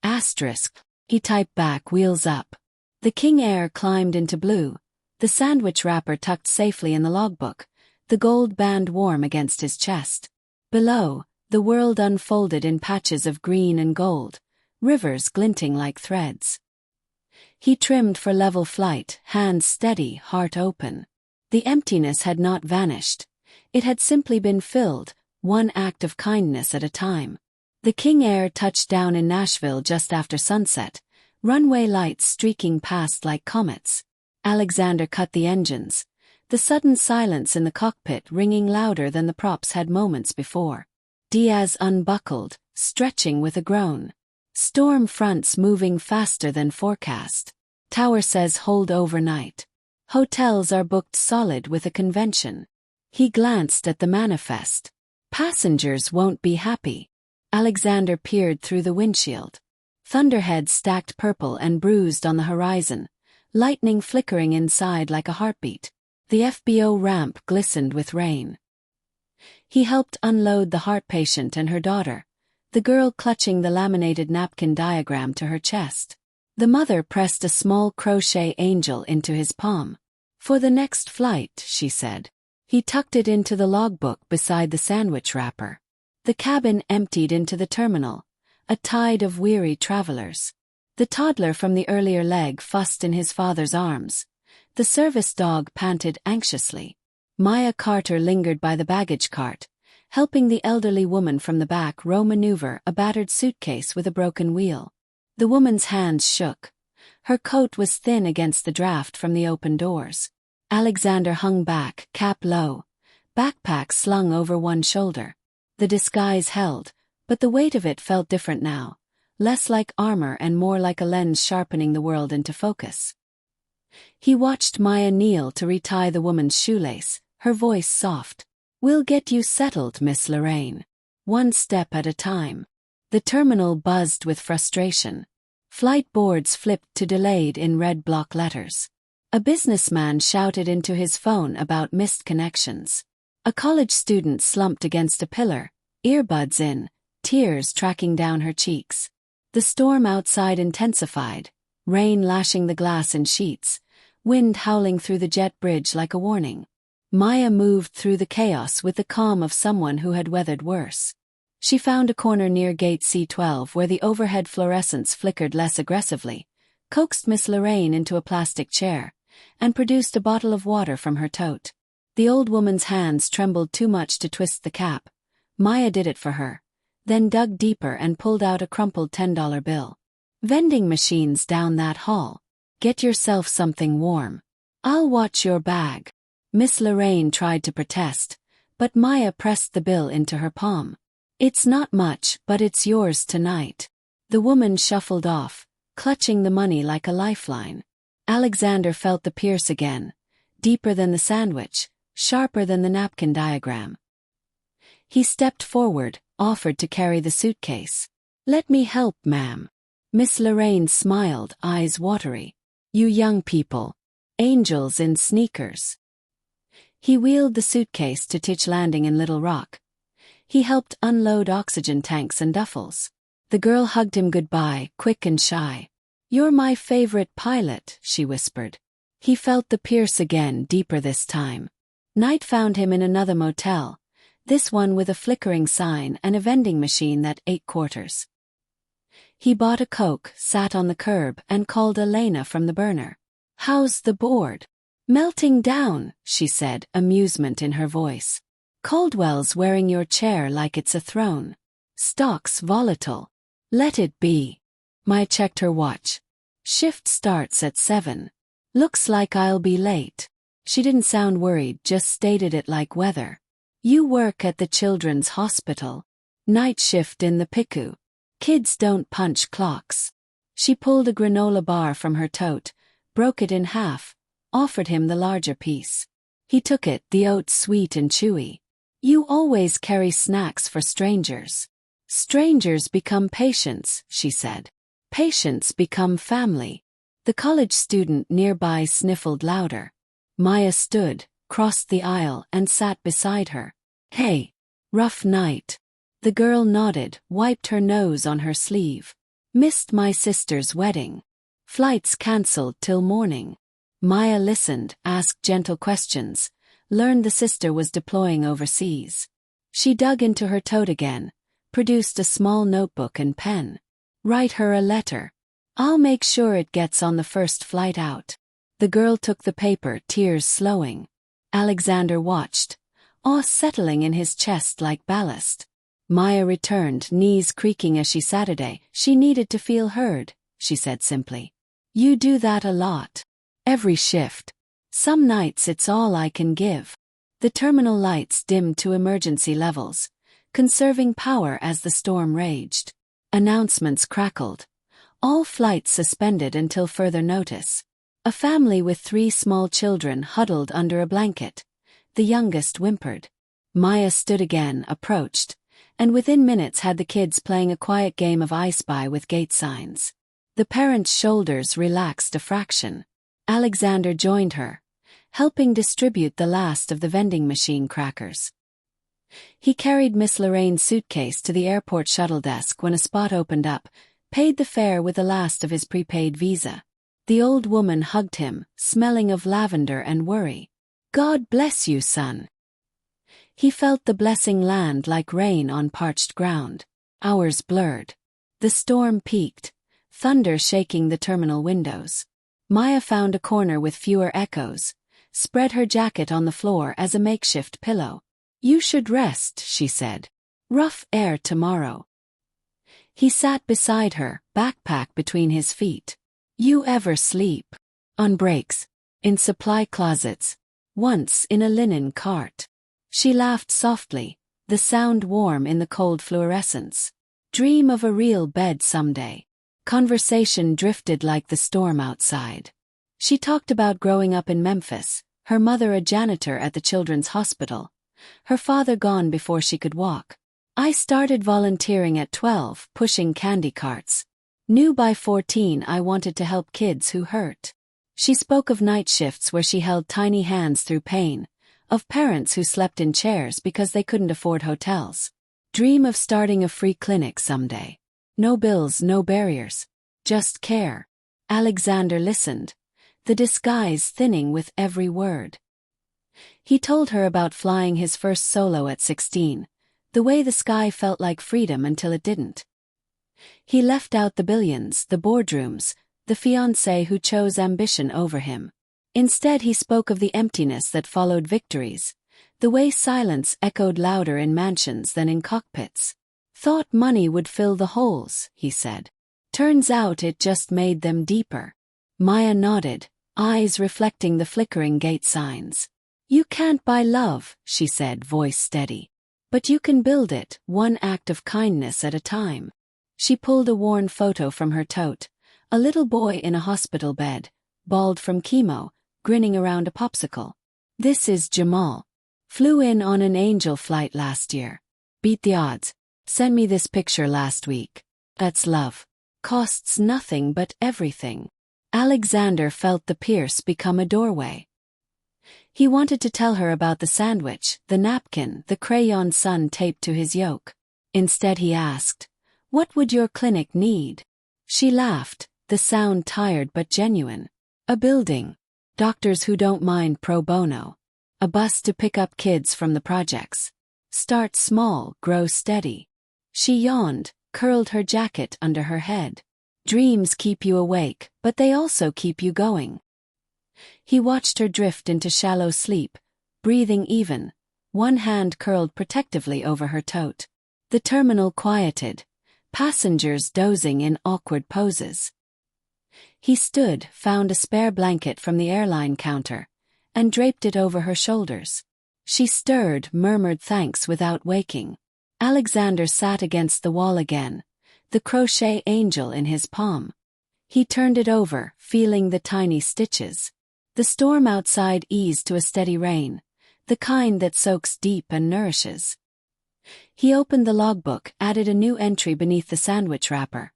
Speaker 1: Asterisk. He typed back, wheels up. The King Air climbed into blue, the sandwich wrapper tucked safely in the logbook, the gold band warm against his chest. Below, The world unfolded in patches of green and gold, rivers glinting like threads. He trimmed for level flight, hands steady, heart open. The emptiness had not vanished. It had simply been filled, one act of kindness at a time. The King Air touched down in Nashville just after sunset, runway lights streaking past like comets. Alexander cut the engines, the sudden silence in the cockpit ringing louder than the props had moments before. Diaz unbuckled, stretching with a groan. Storm fronts moving faster than forecast. Tower says hold overnight. Hotels are booked solid with a convention. He glanced at the manifest. Passengers won't be happy. Alexander peered through the windshield. Thunderheads stacked purple and bruised on the horizon, lightning flickering inside like a heartbeat. The FBO ramp glistened with rain. He helped unload the heart patient and her daughter, the girl clutching the laminated napkin diagram to her chest. The mother pressed a small crochet angel into his palm. For the next flight, she said. He tucked it into the logbook beside the sandwich wrapper. The cabin emptied into the terminal, a tide of weary travelers. The toddler from the earlier leg fussed in his father's arms. The service dog panted anxiously. Maya Carter lingered by the baggage cart, helping the elderly woman from the back row maneuver a battered suitcase with a broken wheel. The woman's hands shook. Her coat was thin against the draft from the open doors. Alexander hung back, cap low, backpack slung over one shoulder. The disguise held, but the weight of it felt different now, less like armor and more like a lens sharpening the world into focus. He watched Maya kneel to retie the woman's shoelace, her voice soft. "We'll get you settled, Miss Lorraine. One step at a time." The terminal buzzed with frustration. Flight boards flipped to delayed in red block letters. A businessman shouted into his phone about missed connections. A college student slumped against a pillar, earbuds in, tears tracking down her cheeks. The storm outside intensified, rain lashing the glass in sheets, wind howling through the jet bridge like a warning. Maya moved through the chaos with the calm of someone who had weathered worse. She found a corner near gate C12 where the overhead fluorescents flickered less aggressively, coaxed Miss Lorraine into a plastic chair, and produced a bottle of water from her tote. The old woman's hands trembled too much to twist the cap. Maya did it for her, then dug deeper and pulled out a crumpled $10 bill. "Vending machines down that hall. Get yourself something warm. I'll watch your bag." Miss Lorraine tried to protest, but Maya pressed the bill into her palm. "It's not much, but it's yours tonight." The woman shuffled off, clutching the money like a lifeline. Alexander felt the pierce again, deeper than the sandwich, sharper than the napkin diagram. He stepped forward, offered to carry the suitcase. "Let me help, ma'am." Miss Lorraine smiled, eyes watery. "You young people. Angels in sneakers." He wheeled the suitcase to Titch Landing in Little Rock. He helped unload oxygen tanks and duffels. The girl hugged him goodbye, quick and shy. "You're my favorite pilot," she whispered. He felt the pierce again, deeper this time. Night found him in another motel, this one with a flickering sign and a vending machine that ate quarters. He bought a Coke, sat on the curb, and called Elena from the burner. "How's the board?" "Melting down," she said, amusement in her voice. "Caldwell's wearing your chair like it's a throne. Stock's volatile." "Let it be." Maya checked her watch. "Shift starts at 7. Looks like I'll be late." She didn't sound worried, just stated it like weather. "You work at the children's hospital. Night shift in the PICU. Kids don't punch clocks." She pulled a granola bar from her tote, broke it in half, offered him the larger piece. He took it, the oats sweet and chewy. "You always carry snacks for strangers." "Strangers become patients," she said. "Patients become family." The college student nearby sniffled louder. Maya stood, crossed the aisle, and sat beside her. "Hey. Rough night." The girl nodded, wiped her nose on her sleeve. "Missed my sister's wedding. Flights cancelled till morning." Maya listened, asked gentle questions, learned the sister was deploying overseas. She dug into her tote again, produced a small notebook and pen. "Write her a letter. I'll make sure it gets on the first flight out." The girl took the paper, tears slowing. Alexander watched, awe settling in his chest like ballast. Maya returned, knees creaking as she sat. "She needed to feel heard," she said simply. "You do that a lot. Every shift. Some nights it's all I can give." The terminal lights dimmed to emergency levels, conserving power as the storm raged. Announcements crackled. All flights suspended until further notice. A family with 3 small children huddled under a blanket. The youngest whimpered. Maya stood again, approached, and within minutes had the kids playing a quiet game of I Spy with gate signs. The parents' shoulders relaxed a fraction. Alexander joined her, helping distribute the last of the vending machine crackers. He carried Miss Lorraine's suitcase to the airport shuttle desk when a spot opened up, paid the fare with the last of his prepaid visa. The old woman hugged him, smelling of lavender and worry. "God bless you, son." He felt the blessing land like rain on parched ground. Hours blurred. The storm peaked, thunder shaking the terminal windows. Maya found a corner with fewer echoes, spread her jacket on the floor as a makeshift pillow. "You should rest," she said. "Rough air tomorrow." He sat beside her, backpack between his feet. "You ever sleep?" "On breaks. In supply closets. Once in a linen cart." She laughed softly, the sound warm in the cold fluorescence. "Dream of a real bed someday." Conversation drifted like the storm outside. She talked about growing up in Memphis, her mother a janitor at the children's hospital, her father gone before she could walk. "I started volunteering at 12, pushing candy carts. Knew by 14 I wanted to help kids who hurt." She spoke of night shifts where she held tiny hands through pain, of parents who slept in chairs because they couldn't afford hotels. "Dream of starting a free clinic someday. No bills, no barriers. Just care." Alexander listened, the disguise thinning with every word. He told her about flying his first solo at 16, the way the sky felt like freedom until it didn't. He left out the billions, the boardrooms, the fiancé who chose ambition over him. Instead he spoke of the emptiness that followed victories, the way silence echoed louder in mansions than in cockpits. "Thought money would fill the holes," he said. "Turns out it just made them deeper." Maya nodded, eyes reflecting the flickering gate signs. "You can't buy love," she said, voice steady. "But you can build it, one act of kindness at a time." She pulled a worn photo from her tote, a little boy in a hospital bed, bald from chemo, grinning around a popsicle. "This is Jamal. Flew in on an Angel flight last year. Beat the odds. Sent me this picture last week. That's love. Costs nothing but everything." Alexander felt the pierce become a doorway. He wanted to tell her about the sandwich, the napkin, the crayon sun taped to his yoke. Instead he asked, "What would your clinic need?" She laughed, the sound tired but genuine. "A building. Doctors who don't mind pro bono. A bus to pick up kids from the projects. Start small, grow steady." She yawned, curled her jacket under her head. "Dreams keep you awake, but they also keep you going." He watched her drift into shallow sleep, breathing even, one hand curled protectively over her tote. The terminal quieted, passengers dozing in awkward poses. He stood, found a spare blanket from the airline counter, and draped it over her shoulders. She stirred, murmured thanks without waking. Alexander sat against the wall again, the crochet angel in his palm. He turned it over, feeling the tiny stitches. The storm outside eased to a steady rain, the kind that soaks deep and nourishes. He opened the logbook, added a new entry beneath the sandwich wrapper.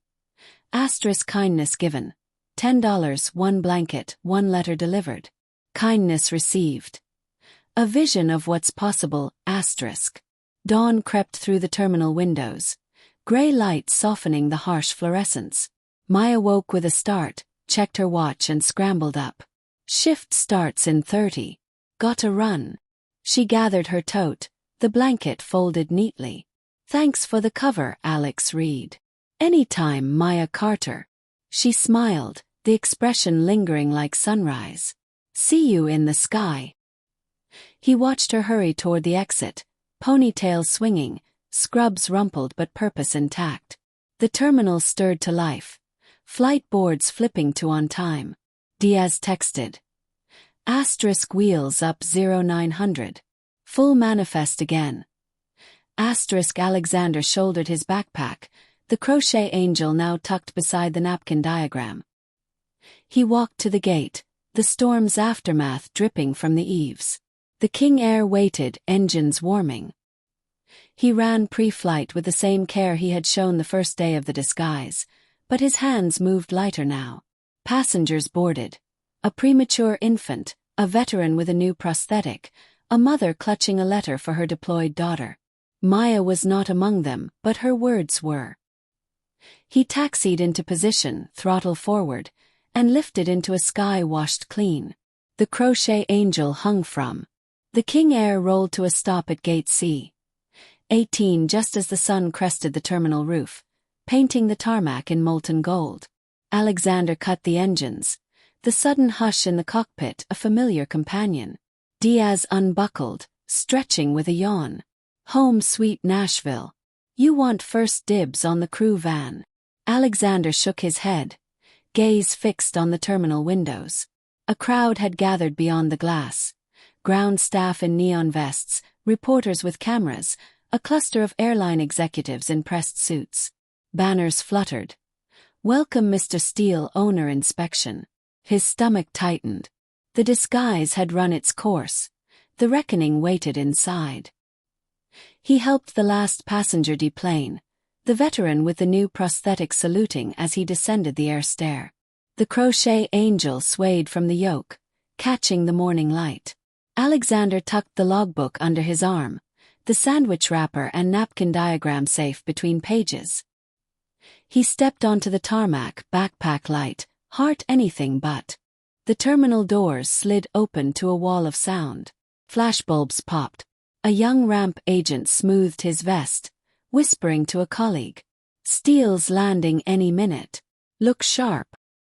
Speaker 1: Asterisk kindness given. $10, 1 blanket, 1 letter delivered. Kindness received. A vision of what's possible, asterisk. Dawn crept through the terminal windows, gray light softening the harsh fluorescence. Maya woke with a start, checked her watch and scrambled up. Shift starts in 30. Gotta run. She gathered her tote, the blanket folded neatly. Thanks for the cover, Alex Reed. Anytime, Maya Carter. She smiled, the expression lingering like sunrise. See you in the sky. He watched her hurry toward the exit, ponytail swinging, scrubs rumpled but purpose intact. The terminal stirred to life, flight boards flipping to on time. Diaz texted. Asterisk wheels up 0900. Full manifest again. Asterisk Alexander shouldered his backpack, the crochet angel now tucked beside the napkin diagram. He walked to the gate, the storm's aftermath dripping from the eaves. The King Air waited, engines warming. He ran pre-flight with the same care he had shown the first day of the disguise, but his hands moved lighter now. Passengers boarded. A premature infant, a veteran with a new prosthetic, a mother clutching a letter for her deployed daughter. Maya was not among them, but her words were. He taxied into position, throttle forward, and lifted into a sky washed clean. The crochet angel hung from. The King Air rolled to a stop at Gate C-18 just as the sun crested the terminal roof, painting the tarmac in molten gold. Alexander cut the engines, the sudden hush in the cockpit a familiar companion. Diaz unbuckled, stretching with a yawn. Home sweet Nashville. You want first dibs on the crew van. Alexander shook his head, gaze fixed on the terminal windows. A crowd had gathered beyond the glass. Ground staff in neon vests, reporters with cameras, a cluster of airline executives in pressed suits. Banners fluttered. Welcome Mr. Steele, owner inspection. His stomach tightened. The disguise had run its course. The reckoning waited inside. He helped the last passenger deplane, the veteran with the new prosthetic saluting as he descended the air stair. The crochet angel swayed from the yoke, catching the morning light. Alexander tucked the logbook under his arm, the sandwich wrapper and napkin diagram safe between pages. He stepped onto the tarmac, backpack light, heart anything but. The terminal doors slid open to a wall of sound. Flashbulbs popped. A young ramp agent smoothed his vest, whispering to a colleague. Steele's landing any minute. Look sharp.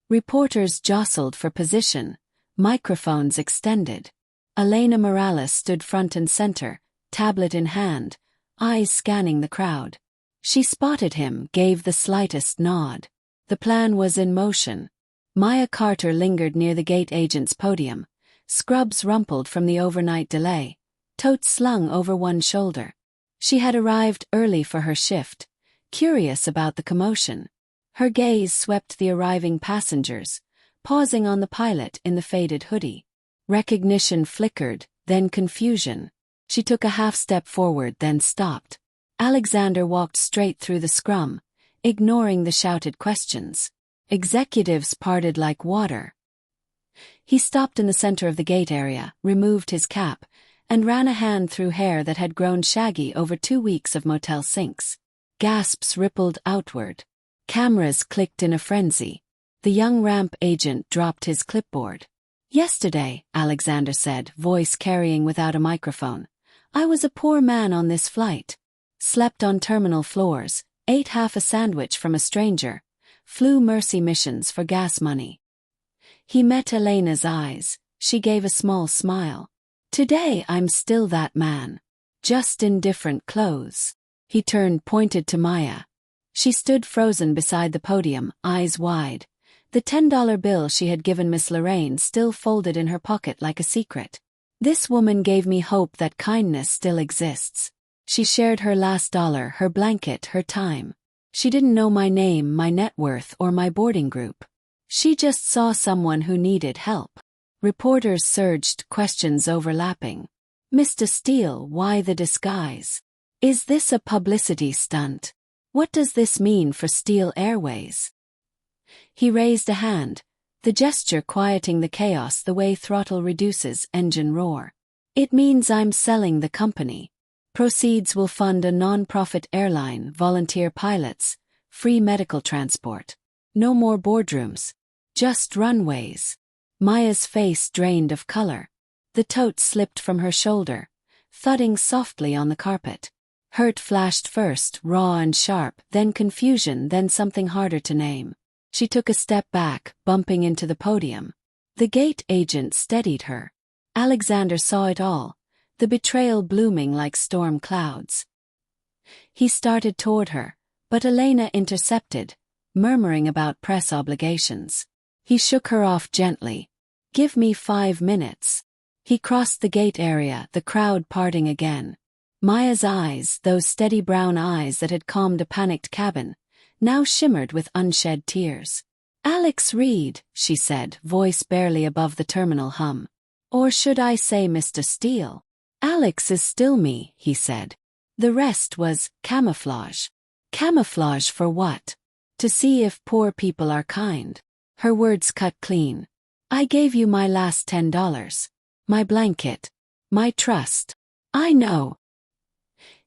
Speaker 1: Reporters jostled for position, microphones extended. Elena Morales stood front and center, tablet in hand, eyes scanning the crowd. She spotted him, gave the slightest nod. The plan was in motion. Maya Carter lingered near the gate agent's podium, scrubs rumpled from the overnight delay, totes slung over one shoulder. She had arrived early for her shift, curious about the commotion. Her gaze swept the arriving passengers, pausing on the pilot in the faded hoodie. Recognition flickered, then confusion. She took a half step forward, then stopped. Alexander walked straight through the scrum, ignoring the shouted questions. Executives parted like water. He stopped in the center of the gate area, removed his cap, and ran a hand through hair that had grown shaggy over 2 weeks of motel sinks. Gasps rippled outward. Cameras clicked in a frenzy. The young ramp agent dropped his clipboard. Yesterday, Alexander said, voice carrying without a microphone, I was a poor man on this flight. Slept on terminal floors, ate half a sandwich from a stranger, flew mercy missions for gas money. He met Elena's eyes. She gave a small smile. Today I'm still that man. Just in different clothes. He turned, pointed to Maya. She stood frozen beside the podium, eyes wide. The $10 bill she had given Miss Lorraine still folded in her pocket like a secret. This woman gave me hope that kindness still exists. She shared her last dollar, her blanket, her time. She didn't know my name, my net worth, or my boarding group. She just saw someone who needed help. Reporters surged, questions overlapping. Mr. Steele, why the disguise? Is this a publicity stunt? What does this mean for Steele Airways? He raised a hand, the gesture quieting the chaos the way throttle reduces engine roar. It means I'm selling the company. Proceeds will fund a non-profit airline, volunteer pilots, free medical transport. No more boardrooms. Just runways. Maya's face drained of color. The tote slipped from her shoulder, thudding softly on the carpet. Hurt flashed first, raw and sharp, then confusion, then something harder to name. She took a step back, bumping into the podium. The gate agent steadied her. Alexander saw it all, the betrayal blooming like storm clouds. He started toward her, but Elena intercepted, murmuring about press obligations. He shook her off gently. "Give me 5 minutes." He crossed the gate area, the crowd parting again. Maya's eyes, those steady brown eyes that had calmed a panicked cabin, now shimmered with unshed tears. "Alex Reed," she said, voice barely above the terminal hum. "Or should I say Mr. Steele?" "Alex is still me," he said. The rest was camouflage. Camouflage for what? To see if poor people are kind. Her words cut clean. "I gave you my last $10. My blanket. My trust. I know."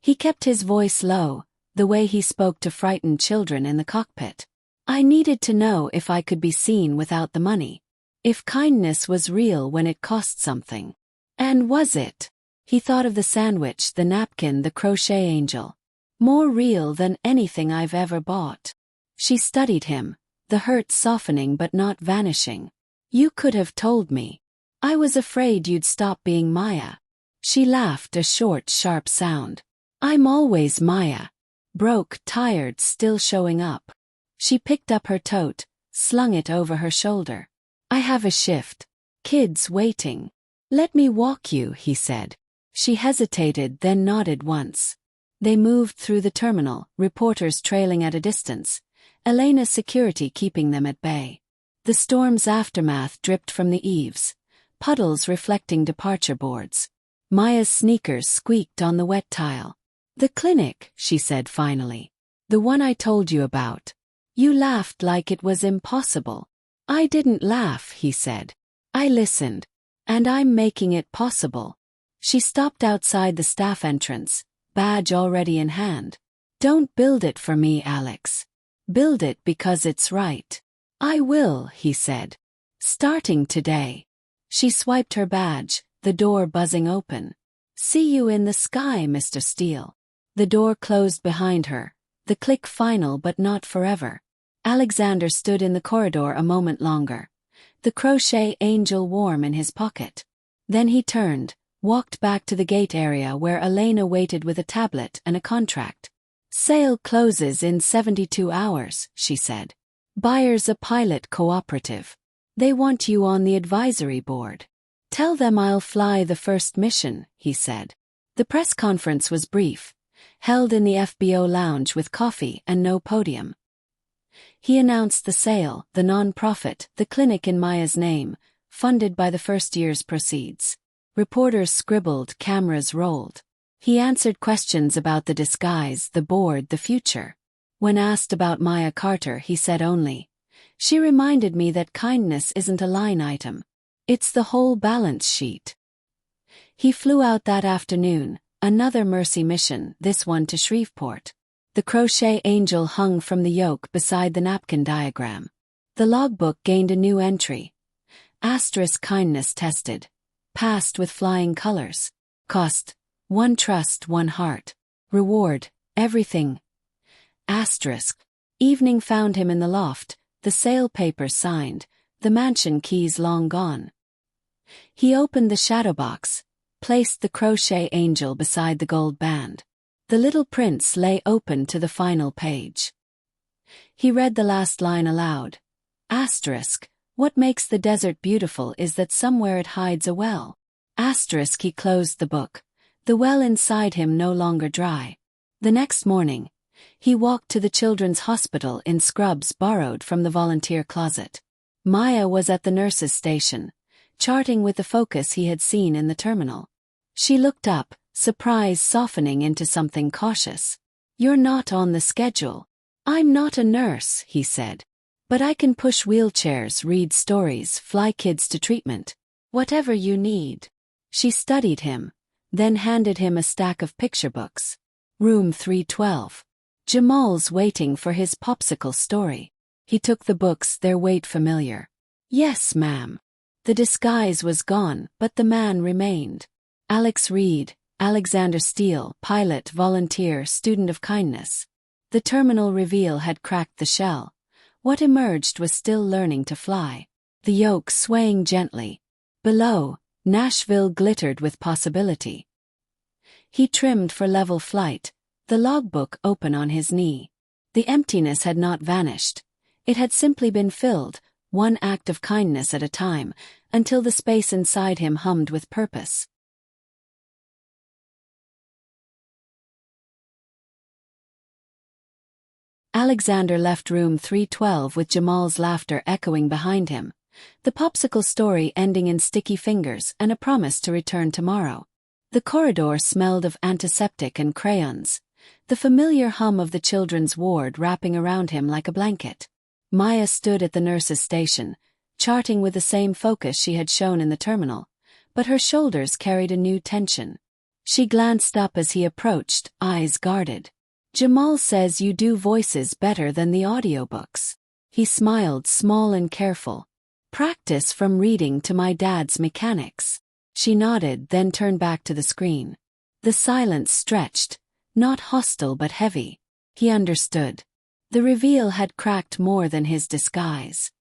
Speaker 1: He kept his voice low, the way he spoke to frightened children in the cockpit. "I needed to know if I could be seen without the money. If kindness was real when it cost something. And was it?" He thought of the sandwich, the napkin, the crochet angel. "More real than anything I've ever bought." She studied him, the hurt softening but not vanishing. "You could have told me. I was afraid you'd stop being Maya." She laughed, a short, sharp sound. "I'm always Maya. Broke, tired, still showing up." She picked up her tote, slung it over her shoulder. "I have a shift. Kids waiting." "Let me walk you," he said. She hesitated, then nodded once. They moved through the terminal, reporters trailing at a distance, Elena's security keeping them at bay. The storm's aftermath dripped from the eaves, puddles reflecting departure boards. Maya's sneakers squeaked on the wet tile. "The clinic," she said finally. "The one I told you about. You laughed like it was impossible." "I didn't laugh," he said. "I listened. And I'm making it possible." She stopped outside the staff entrance, badge already in hand. "Don't build it for me, Alex. Build it because it's right." "I will," he said. "Starting today." She swiped her badge, the door buzzing open. "See you in the sky, Mr. Steele." The door closed behind her, the click final but not forever. Alexander stood in the corridor a moment longer, the crochet angel warm in his pocket. Then he turned, walked back to the gate area where Elena waited with a tablet and a contract. "Sale closes in 72 hours, she said. "Buyer's a pilot cooperative. They want you on the advisory board." "Tell them I'll fly the first mission," he said. The press conference was brief, held in the FBO lounge with coffee and no podium. He announced the sale, the non-profit, the clinic in Maya's name, funded by the first year's proceeds. Reporters scribbled, cameras rolled. He answered questions about the disguise, the board, the future. When asked about Maya Carter, he said only, "She reminded me that kindness isn't a line item. It's the whole balance sheet." He flew out that afternoon, another mercy mission, this one to Shreveport. The crochet angel hung from the yoke beside the napkin diagram. The logbook gained a new entry. Asterisk kindness tested. Passed with flying colors. Cost, 1 trust, 1 heart. Reward, everything. Asterisk. Evening found him in the loft, the sale papers signed, the mansion keys long gone. He opened the shadow box, placed the crochet angel beside the gold band. The little prince lay open to the final page. He read the last line aloud. Asterisk. What makes the desert beautiful is that somewhere it hides a well. Asterisk. He closed the book, the well inside him no longer dry. The next morning, he walked to the children's hospital in scrubs borrowed from the volunteer closet. Maya was at the nurse's station, charting with the focus he had seen in the terminal. She looked up, surprise softening into something cautious. "You're not on the schedule." "I'm not a nurse," he said. "But I can push wheelchairs, read stories, fly kids to treatment. Whatever you need." She studied him, then handed him a stack of picture books. Room 312. Jamal's waiting for his popsicle story. He took the books, their weight familiar. "Yes, ma'am." The disguise was gone, but the man remained. Alex Reed, Alexander Steele, pilot, volunteer, student of kindness. The terminal reveal had cracked the shell. What emerged was still learning to fly. The yoke swaying gently. Below, Nashville glittered with possibility. He trimmed for level flight, the logbook open on his knee. The emptiness had not vanished. It had simply been filled, one act of kindness at a time, until the space inside him hummed with purpose. Alexander left room 312 with Jamal's laughter echoing behind him, the popsicle story ending in sticky fingers and a promise to return tomorrow. The corridor smelled of antiseptic and crayons, the familiar hum of the children's ward wrapping around him like a blanket. Maya stood at the nurse's station, charting with the same focus she had shown in the terminal, but her shoulders carried a new tension. She glanced up as he approached, eyes guarded. "Jamal says you do voices better than the audiobooks." He smiled, small and careful. "Practice from reading to my dad's mechanics." She nodded, then turned back to the screen. The silence stretched, not hostile but heavy. He understood. The reveal had cracked more than his disguise.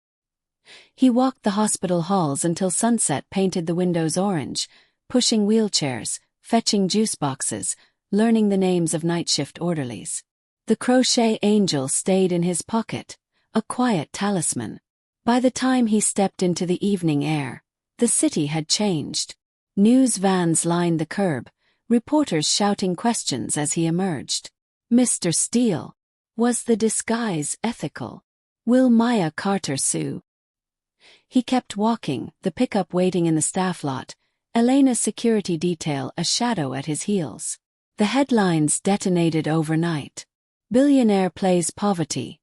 Speaker 1: He walked the hospital halls until sunset painted the windows orange, pushing wheelchairs, fetching juice boxes, learning the names of night shift orderlies. The crochet angel stayed in his pocket, a quiet talisman. By the time he stepped into the evening air, the city had changed. News vans lined the curb, reporters shouting questions as he emerged. "Mr. Steele, was the disguise ethical? Will Maya Carter sue?" He kept walking, the pickup waiting in the staff lot, Elena's security detail a shadow at his heels. The headlines detonated overnight. Billionaire plays poverty.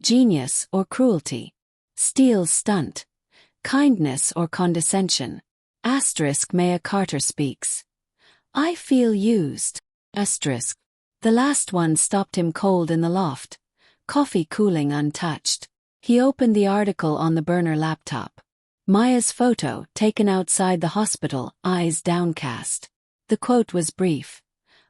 Speaker 1: Genius or cruelty. Steele's stunt. Kindness or condescension. Asterisk Maya Carter speaks. "I feel used." Asterisk. The last one stopped him cold in the loft, coffee cooling untouched. He opened the article on the burner laptop. Maya's photo, taken outside the hospital, eyes downcast. The quote was brief.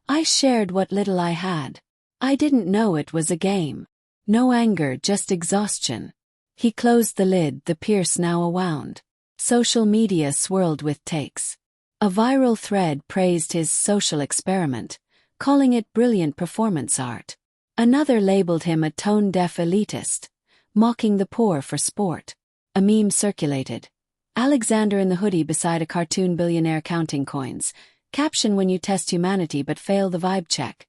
Speaker 1: "I shared what little I had. I didn't know it was a game." No anger, just exhaustion. He closed the lid, the pierce now awound. Social media swirled with takes. A viral thread praised his social experiment, calling it brilliant performance art. Another labeled him a tone-deaf elitist, mocking the poor for sport. A meme circulated. Alexander in the hoodie beside a cartoon billionaire counting coins. Caption: "When you test humanity but fail the vibe check."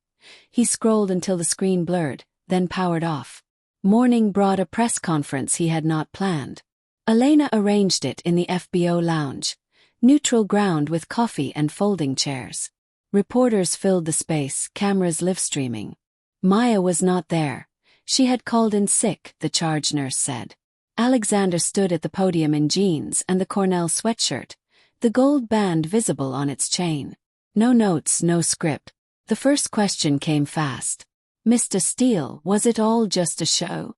Speaker 1: He scrolled until the screen blurred, then powered off. Morning brought a press conference he had not planned. Elena arranged it in the FBO lounge, neutral ground with coffee and folding chairs. Reporters filled the space, cameras live-streaming. Maya was not there. She had called in sick, the charge nurse said. Alexander stood at the podium in jeans and the Cornell sweatshirt, the gold band visible on its chain. No notes, no script. The first question came fast. "Mr. Steele, was it all just a show?"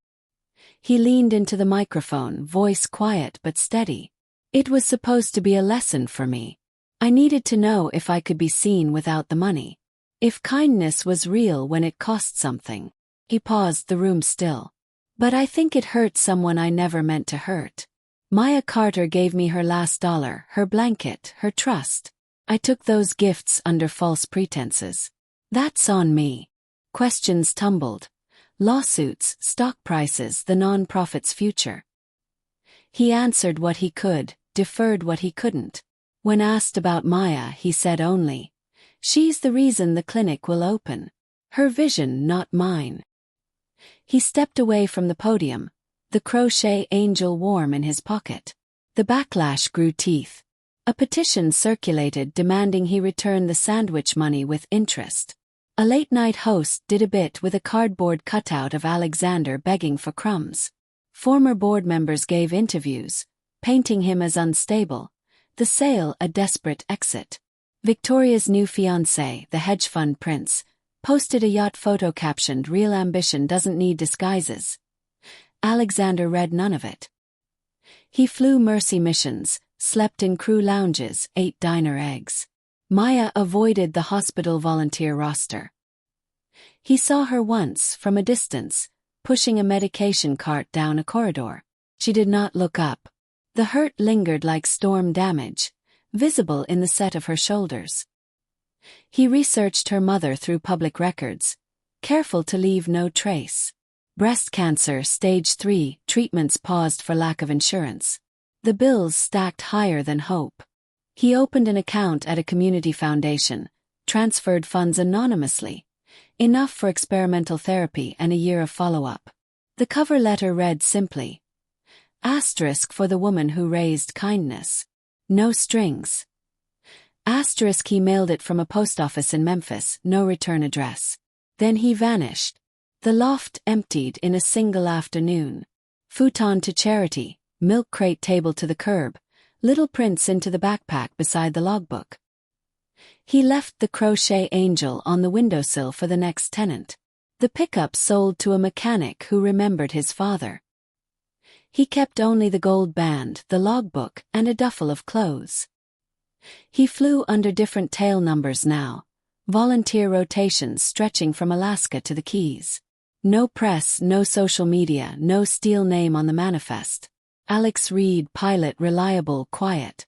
Speaker 1: He leaned into the microphone, voice quiet but steady. "It was supposed to be a lesson for me. I needed to know if I could be seen without the money. If kindness was real when it cost something." He paused, the room still. "But I think it hurt someone I never meant to hurt. Maya Carter gave me her last dollar, her blanket, her trust. I took those gifts under false pretenses. That's on me." Questions tumbled. Lawsuits, stock prices, the non-profit's future. He answered what he could, deferred what he couldn't. When asked about Maya, he said only, "She's the reason the clinic will open. Her vision, not mine." He stepped away from the podium, the crochet angel warm in his pocket. The backlash grew teeth. A petition circulated demanding he return the sandwich money with interest. A late-night host did a bit with a cardboard cutout of Alexander begging for crumbs. Former board members gave interviews, painting him as unstable, the sale a desperate exit. Victoria's new fiancé, the hedge fund prince, posted a yacht photo captioned, "Real ambition doesn't need disguises." Alexander read none of it. He flew mercy missions, slept in crew lounges, ate diner eggs. Maya avoided the hospital volunteer roster. He saw her once, from a distance, pushing a medication cart down a corridor. She did not look up. The hurt lingered like storm damage, visible in the set of her shoulders. He researched her mother through public records, careful to leave no trace. Breast cancer, stage 3, treatments paused for lack of insurance. The bills stacked higher than hope. He opened an account at a community foundation, transferred funds anonymously, enough for experimental therapy and a year of follow-up. The cover letter read simply, Asterisk for the woman who raised kindness. No strings. Asterisk. He mailed it from a post office in Memphis, no return address. Then he vanished. The loft emptied in a single afternoon. Futon to charity, milk crate table to the curb, little prints into the backpack beside the logbook. He left the crochet angel on the windowsill for the next tenant. The pickup sold to a mechanic who remembered his father. He kept only the gold band, the logbook, and a duffel of clothes. He flew under different tail numbers now, volunteer rotations stretching from Alaska to the Keys. No press, no social media, no Steele name on the manifest. Alex Reed, pilot, reliable, quiet.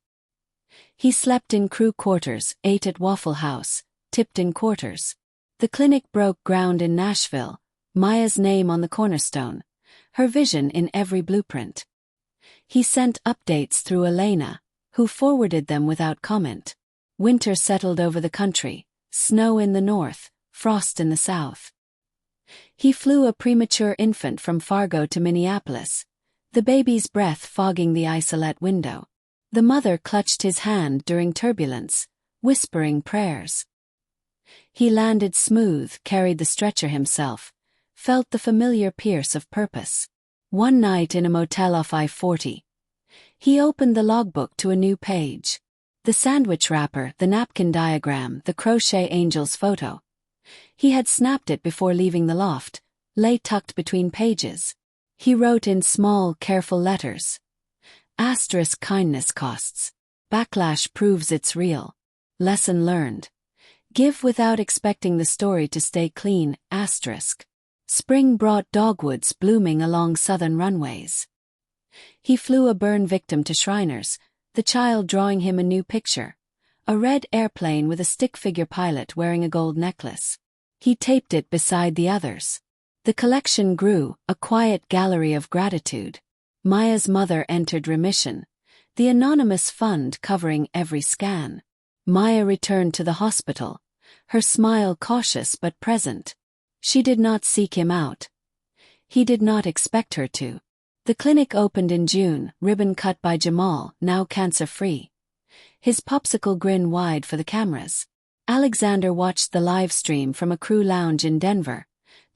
Speaker 1: He slept in crew quarters, ate at Waffle House, tipped in quarters. The clinic broke ground in Nashville, Maya's name on the cornerstone, her vision in every blueprint. He sent updates through Elena, who forwarded them without comment. Winter settled over the country, snow in the north, frost in the south. He flew a premature infant from Fargo to Minneapolis, the baby's breath fogging the isolette window. The mother clutched his hand during turbulence, whispering prayers. He landed smooth, carried the stretcher himself, felt the familiar pierce of purpose. One night in a motel off I-40, he opened the logbook to a new page. The sandwich wrapper, the napkin diagram, the crochet angel's photo. He had snapped it before leaving the loft, lay tucked between pages. He wrote in small, careful letters. Asterisk. Kindness costs. Backlash proves it's real. Lesson learned. Give without expecting the story to stay clean. Asterisk. Spring brought dogwoods blooming along southern runways. He flew a burn victim to Shriners, the child drawing him a new picture. A red airplane with a stick figure pilot wearing a gold necklace. He taped it beside the others. The collection grew, a quiet gallery of gratitude. Maya's mother entered remission, the anonymous fund covering every scan. Maya returned to the hospital, her smile cautious but present. She did not seek him out. He did not expect her to. The clinic opened in June, ribbon cut by Jamal, now cancer-free. His popsicle grin wide for the cameras. Alexander watched the live stream from a crew lounge in Denver,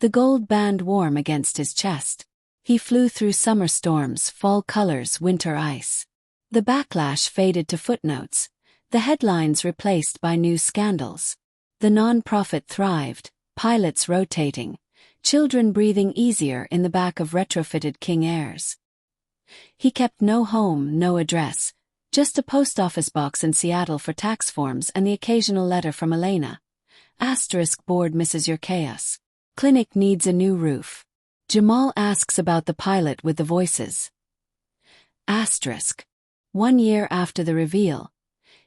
Speaker 1: the gold band warm against his chest. He flew through summer storms, fall colors, winter ice. The backlash faded to footnotes, the headlines replaced by new scandals. The non-profit thrived, pilots rotating, children breathing easier in the back of retrofitted King Airs. He kept no home, no address, just a post office box in Seattle for tax forms and the occasional letter from Elena. Asterisk. Board misses your chaos. Clinic needs a new roof. Jamal asks about the pilot with the voices. Asterisk. 1 year after the reveal,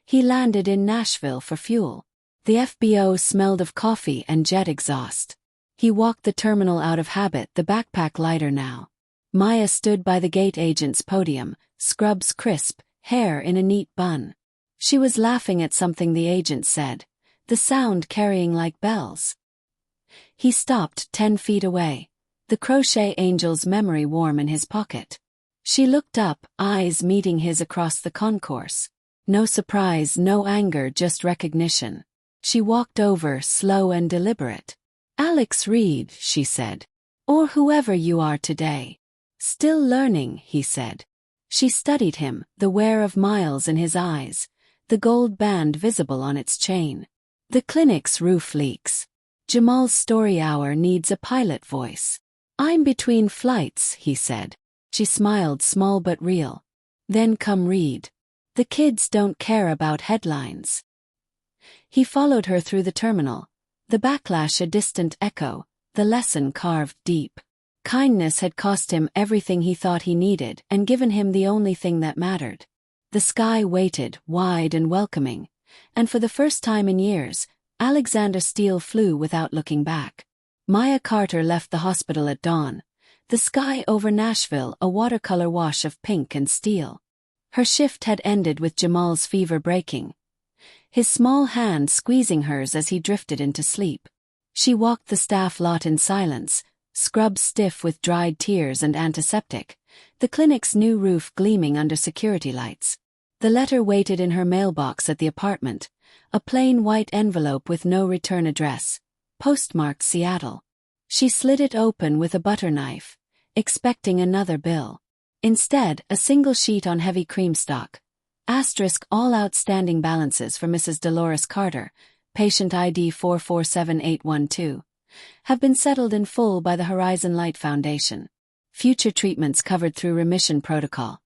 Speaker 1: he landed in Nashville for fuel. The FBO smelled of coffee and jet exhaust. He walked the terminal out of habit, the backpack lighter now. Maya stood by the gate agent's podium, scrubs crisp, hair in a neat bun. She was laughing at something the agent said, the sound carrying like bells. He stopped 10 feet away, the crochet angel's memory warm in his pocket. She looked up, eyes meeting his across the concourse. No surprise, no anger, just recognition. She walked over, slow and deliberate. Alex Reed, she said. Or whoever you are today. Still learning, he said. She studied him, the wear of miles in his eyes, the gold band visible on its chain. The clinic's roof leaks. Jamal's story hour needs a pilot voice. I'm between flights, he said. She smiled, small but real. Then come read. The kids don't care about headlines. He followed her through the terminal, the backlash a distant echo, the lesson carved deep. Kindness had cost him everything he thought he needed and given him the only thing that mattered. The sky waited, wide and welcoming, and for the first time in years, Alexander Steele flew without looking back. Maya Carter left the hospital at dawn, the sky over Nashville a watercolor wash of pink and steel. Her shift had ended with Jamal's fever breaking, his small hand squeezing hers as he drifted into sleep. She walked the staff lot in silence, scrubbed stiff with dried tears and antiseptic, the clinic's new roof gleaming under security lights. The letter waited in her mailbox at the apartment, a plain white envelope with no return address, postmarked Seattle. She slid it open with a butter knife, expecting another bill. Instead, a single sheet on heavy cream stock. Asterisk all outstanding balances for Mrs. Dolores Carter, patient ID 447812, have been settled in full by the Horizon Light Foundation. Future treatments covered through remission protocol.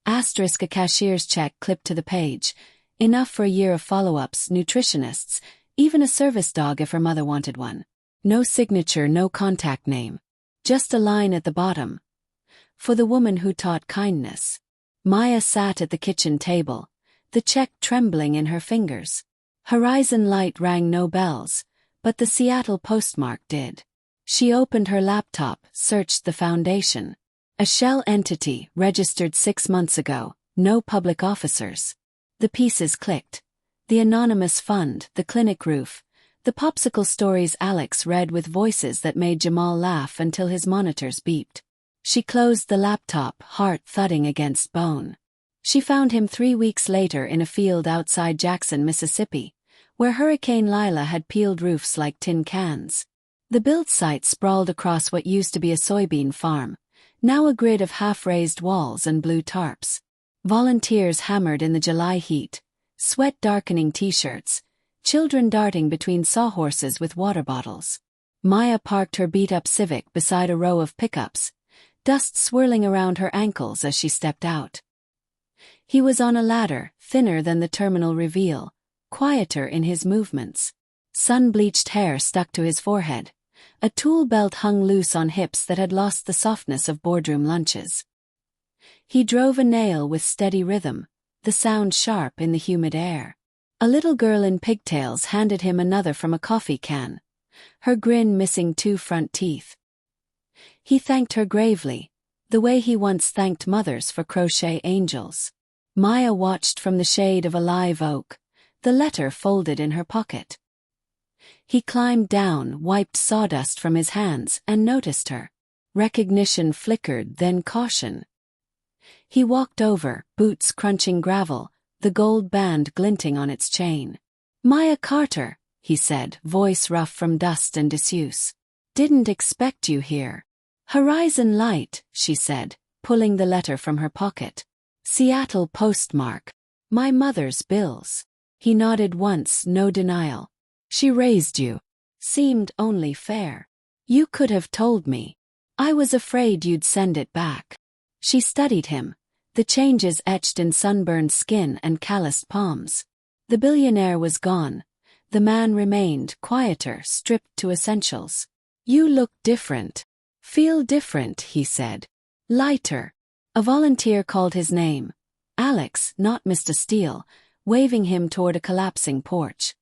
Speaker 1: Asterisk a cashier's check clipped to the page, enough for a year of follow-ups, nutritionists, even a service dog if her mother wanted one. No signature, no contact name. Just a line at the bottom. For the woman who taught kindness. Maya sat at the kitchen table, the check trembling in her fingers. Horizon Light rang no bells, but the Seattle postmark did. She opened her laptop, searched the foundation. A shell entity, registered 6 months ago, no public officers. The pieces clicked. The anonymous fund, the clinic roof, the popsicle stories Alex read with voices that made Jamal laugh until his monitors beeped. She closed the laptop, heart thudding against bone. She found him 3 weeks later in a field outside Jackson, Mississippi, where Hurricane Lila had peeled roofs like tin cans. The build site sprawled across what used to be a soybean farm, now a grid of half-raised walls and blue tarps. Volunteers hammered in the July heat, sweat-darkening t-shirts, children darting between sawhorses with water bottles. Maya parked her beat-up Civic beside a row of pickups, dust swirling around her ankles as she stepped out. He was on a ladder, thinner than the terminal reveal, quieter in his movements. Sun-bleached hair stuck to his forehead. A tool belt hung loose on hips that had lost the softness of boardroom lunches. He drove a nail with steady rhythm, the sound sharp in the humid air. A little girl in pigtails handed him another from a coffee can, her grin missing 2 front teeth. He thanked her gravely, the way he once thanked mothers for crochet angels. Maya watched from the shade of a live oak, the letter folded in her pocket. He climbed down, wiped sawdust from his hands, and noticed her. Recognition flickered, then caution. He walked over, boots crunching gravel, the gold band glinting on its chain. "Maya Carter," he said, voice rough from dust and disuse. "Didn't expect you here." "Horizon Light," she said, pulling the letter from her pocket. "Seattle postmark. My mother's bills." He nodded once, no denial. "She raised you. Seemed only fair. You could have told me. I was afraid you'd send it back." She studied him, the changes etched in sunburned skin and calloused palms. The billionaire was gone. The man remained, quieter, stripped to essentials. "You look different. Feel different," he said. "Lighter." A volunteer called his name. Alex, not Mr. Steele, waving him toward a collapsing porch.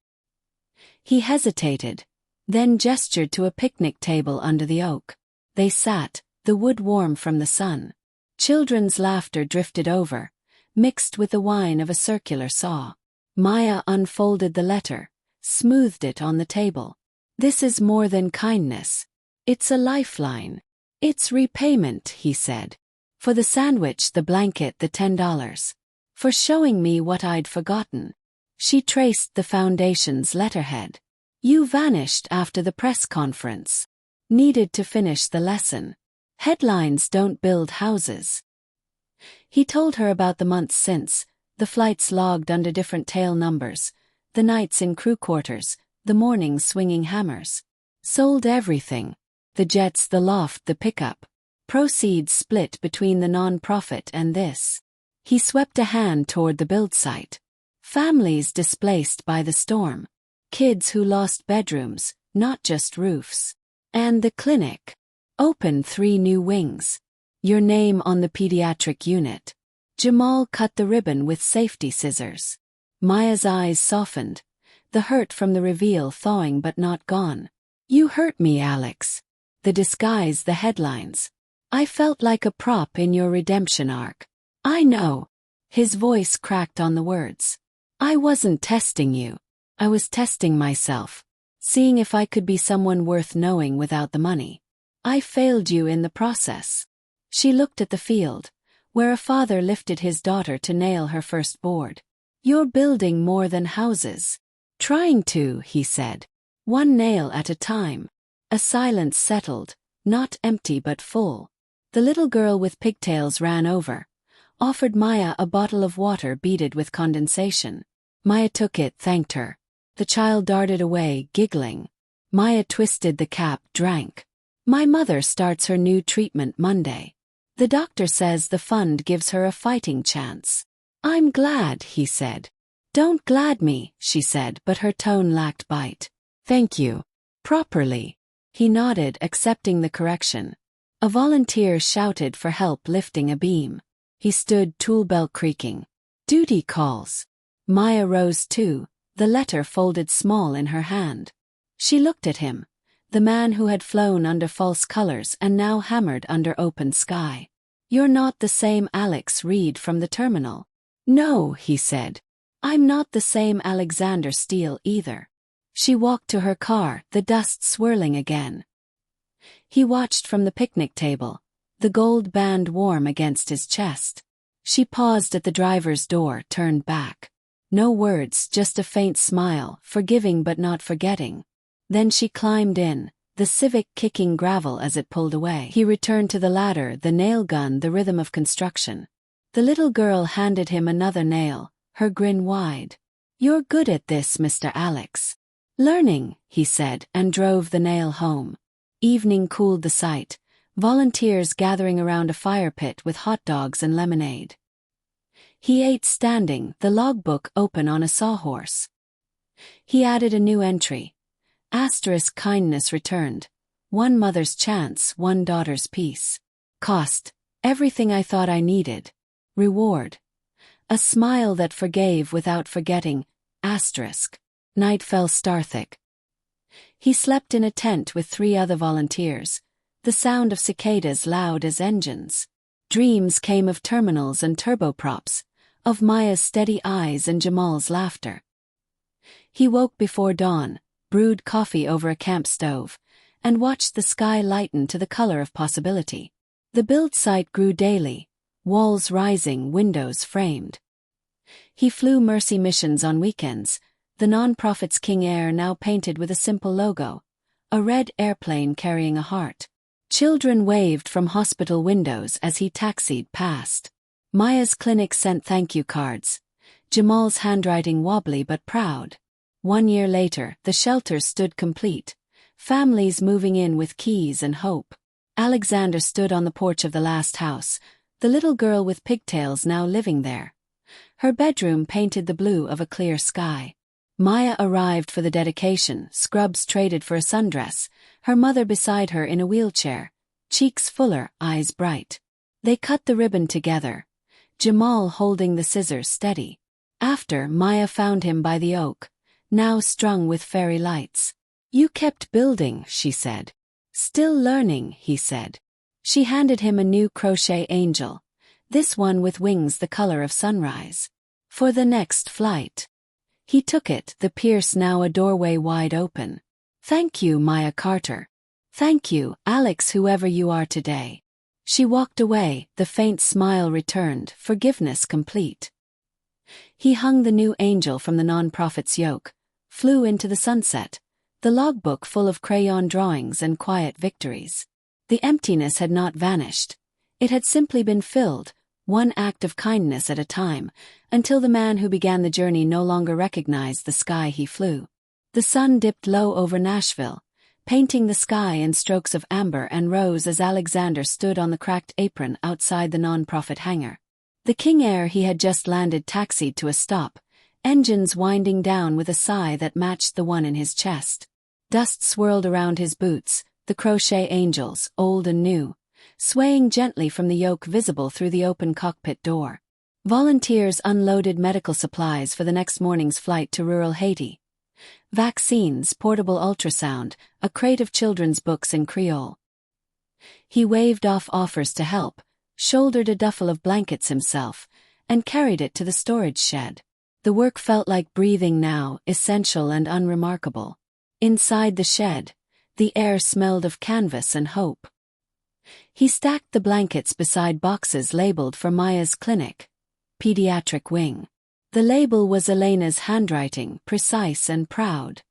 Speaker 1: He hesitated, then gestured to a picnic table under the oak. They sat, the wood warm from the sun. Children's laughter drifted over, mixed with the whine of a circular saw. Maya unfolded the letter, smoothed it on the table. "This is more than kindness. It's a lifeline. It's repayment," he said. "For the sandwich, the blanket, the $10. For showing me what I'd forgotten." She traced the foundation's letterhead. "You vanished after the press conference. Needed to finish the lesson. Headlines don't build houses." He told her about the months since, the flights logged under different tail numbers, the nights in crew quarters, the mornings swinging hammers. Sold everything. The jets, the loft, the pickup. Proceeds split between the non-profit and this. He swept a hand toward the build site. Families displaced by the storm. Kids who lost bedrooms, not just roofs. And the clinic. Opened 3 new wings. Your name on the pediatric unit. Jamal cut the ribbon with safety scissors. Maya's eyes softened, the hurt from the reveal thawing but not gone. You hurt me, Alex. The disguise, the headlines. I felt like a prop in your redemption arc. I know. His voice cracked on the words. I wasn't testing you. I was testing myself, seeing if I could be someone worth knowing without the money. I failed you in the process. She looked at the field, where a father lifted his daughter to nail her first board. You're building more than houses. Trying to, he said. 1 nail at a time. A silence settled, not empty but full. The little girl with pigtails ran over, offered Maya a bottle of water beaded with condensation. Maya took it, thanked her. The child darted away, giggling. Maya twisted the cap, drank. My mother starts her new treatment Monday. The doctor says the fund gives her a fighting chance. I'm glad, he said. Don't glad me, she said, but her tone lacked bite. Thank you. Properly. He nodded, accepting the correction. A volunteer shouted for help lifting a beam. He stood, tool belt creaking. Duty calls. Maya rose too, the letter folded small in her hand. She looked at him, the man who had flown under false colors and now hammered under open sky. You're not the same Alex Reed from the terminal. No, he said. I'm not the same Alexander Steele either. She walked to her car, the dust swirling again. He watched from the picnic table, the gold band warm against his chest. She paused at the driver's door, turned back. No words, just a faint smile, forgiving but not forgetting. Then she climbed in, the Civic kicking gravel as it pulled away. He returned to the ladder, the nail gun, the rhythm of construction. The little girl handed him another nail, her grin wide. You're good at this, Mr. Alex. Learning, he said, and drove the nail home. Evening cooled the sight, volunteers gathering around a fire pit with hot dogs and lemonade. He ate standing, the logbook open on a sawhorse. He added a new entry. Asterisk kindness returned. 1 mother's chance, 1 daughter's peace. Cost. Everything I thought I needed. Reward. A smile that forgave without forgetting. Asterisk. Night fell starthick. He slept in a tent with 3 other volunteers, the sound of cicadas loud as engines. Dreams came of terminals and turboprops, of Maya's steady eyes and Jamal's laughter. He woke before dawn, brewed coffee over a camp stove, and watched the sky lighten to the color of possibility. The build site grew daily, walls rising, windows framed. He flew mercy missions on weekends, the non-profit's King Air now painted with a simple logo, a red airplane carrying a heart. Children waved from hospital windows as he taxied past. Maya's clinic sent thank you cards, Jamal's handwriting wobbly but proud. 1 year later, the shelter stood complete, families moving in with keys and hope. Alexander stood on the porch of the last house, the little girl with pigtails now living there. Her bedroom painted the blue of a clear sky. Maya arrived for the dedication, scrubs traded for a sundress, her mother beside her in a wheelchair, cheeks fuller, eyes bright. They cut the ribbon together, Jamal holding the scissors steady. After, Maya found him by the oak, now strung with fairy lights. You kept building, she said. Still learning, he said. She handed him a new crochet angel, this one with wings the color of sunrise. For the next flight. He took it, the pierce now a doorway wide open. Thank you, Maya Carter. Thank you, Alex, whoever you are today. She walked away, the faint smile returned, forgiveness complete. He hung the new angel from the non-profit's yoke, flew into the sunset, the logbook full of crayon drawings and quiet victories. The emptiness had not vanished. It had simply been filled, 1 act of kindness at a time, until the man who began the journey no longer recognized the sky he flew. The sun dipped low over Nashville, painting the sky in strokes of amber and rose as Alexander stood on the cracked apron outside the non-profit hangar. The King Air he had just landed taxied to a stop, engines winding down with a sigh that matched the one in his chest. Dust swirled around his boots, the crochet angels, old and new, swaying gently from the yoke visible through the open cockpit door. Volunteers unloaded medical supplies for the next morning's flight to rural Haiti. Vaccines, portable ultrasound, a crate of children's books in Creole. He waved off offers to help, shouldered a duffel of blankets himself, and carried it to the storage shed. The work felt like breathing now, essential and unremarkable. Inside the shed, the air smelled of canvas and hope. He stacked the blankets beside boxes labeled for Maya's clinic, pediatric wing. The label was Elena's handwriting, precise and proud.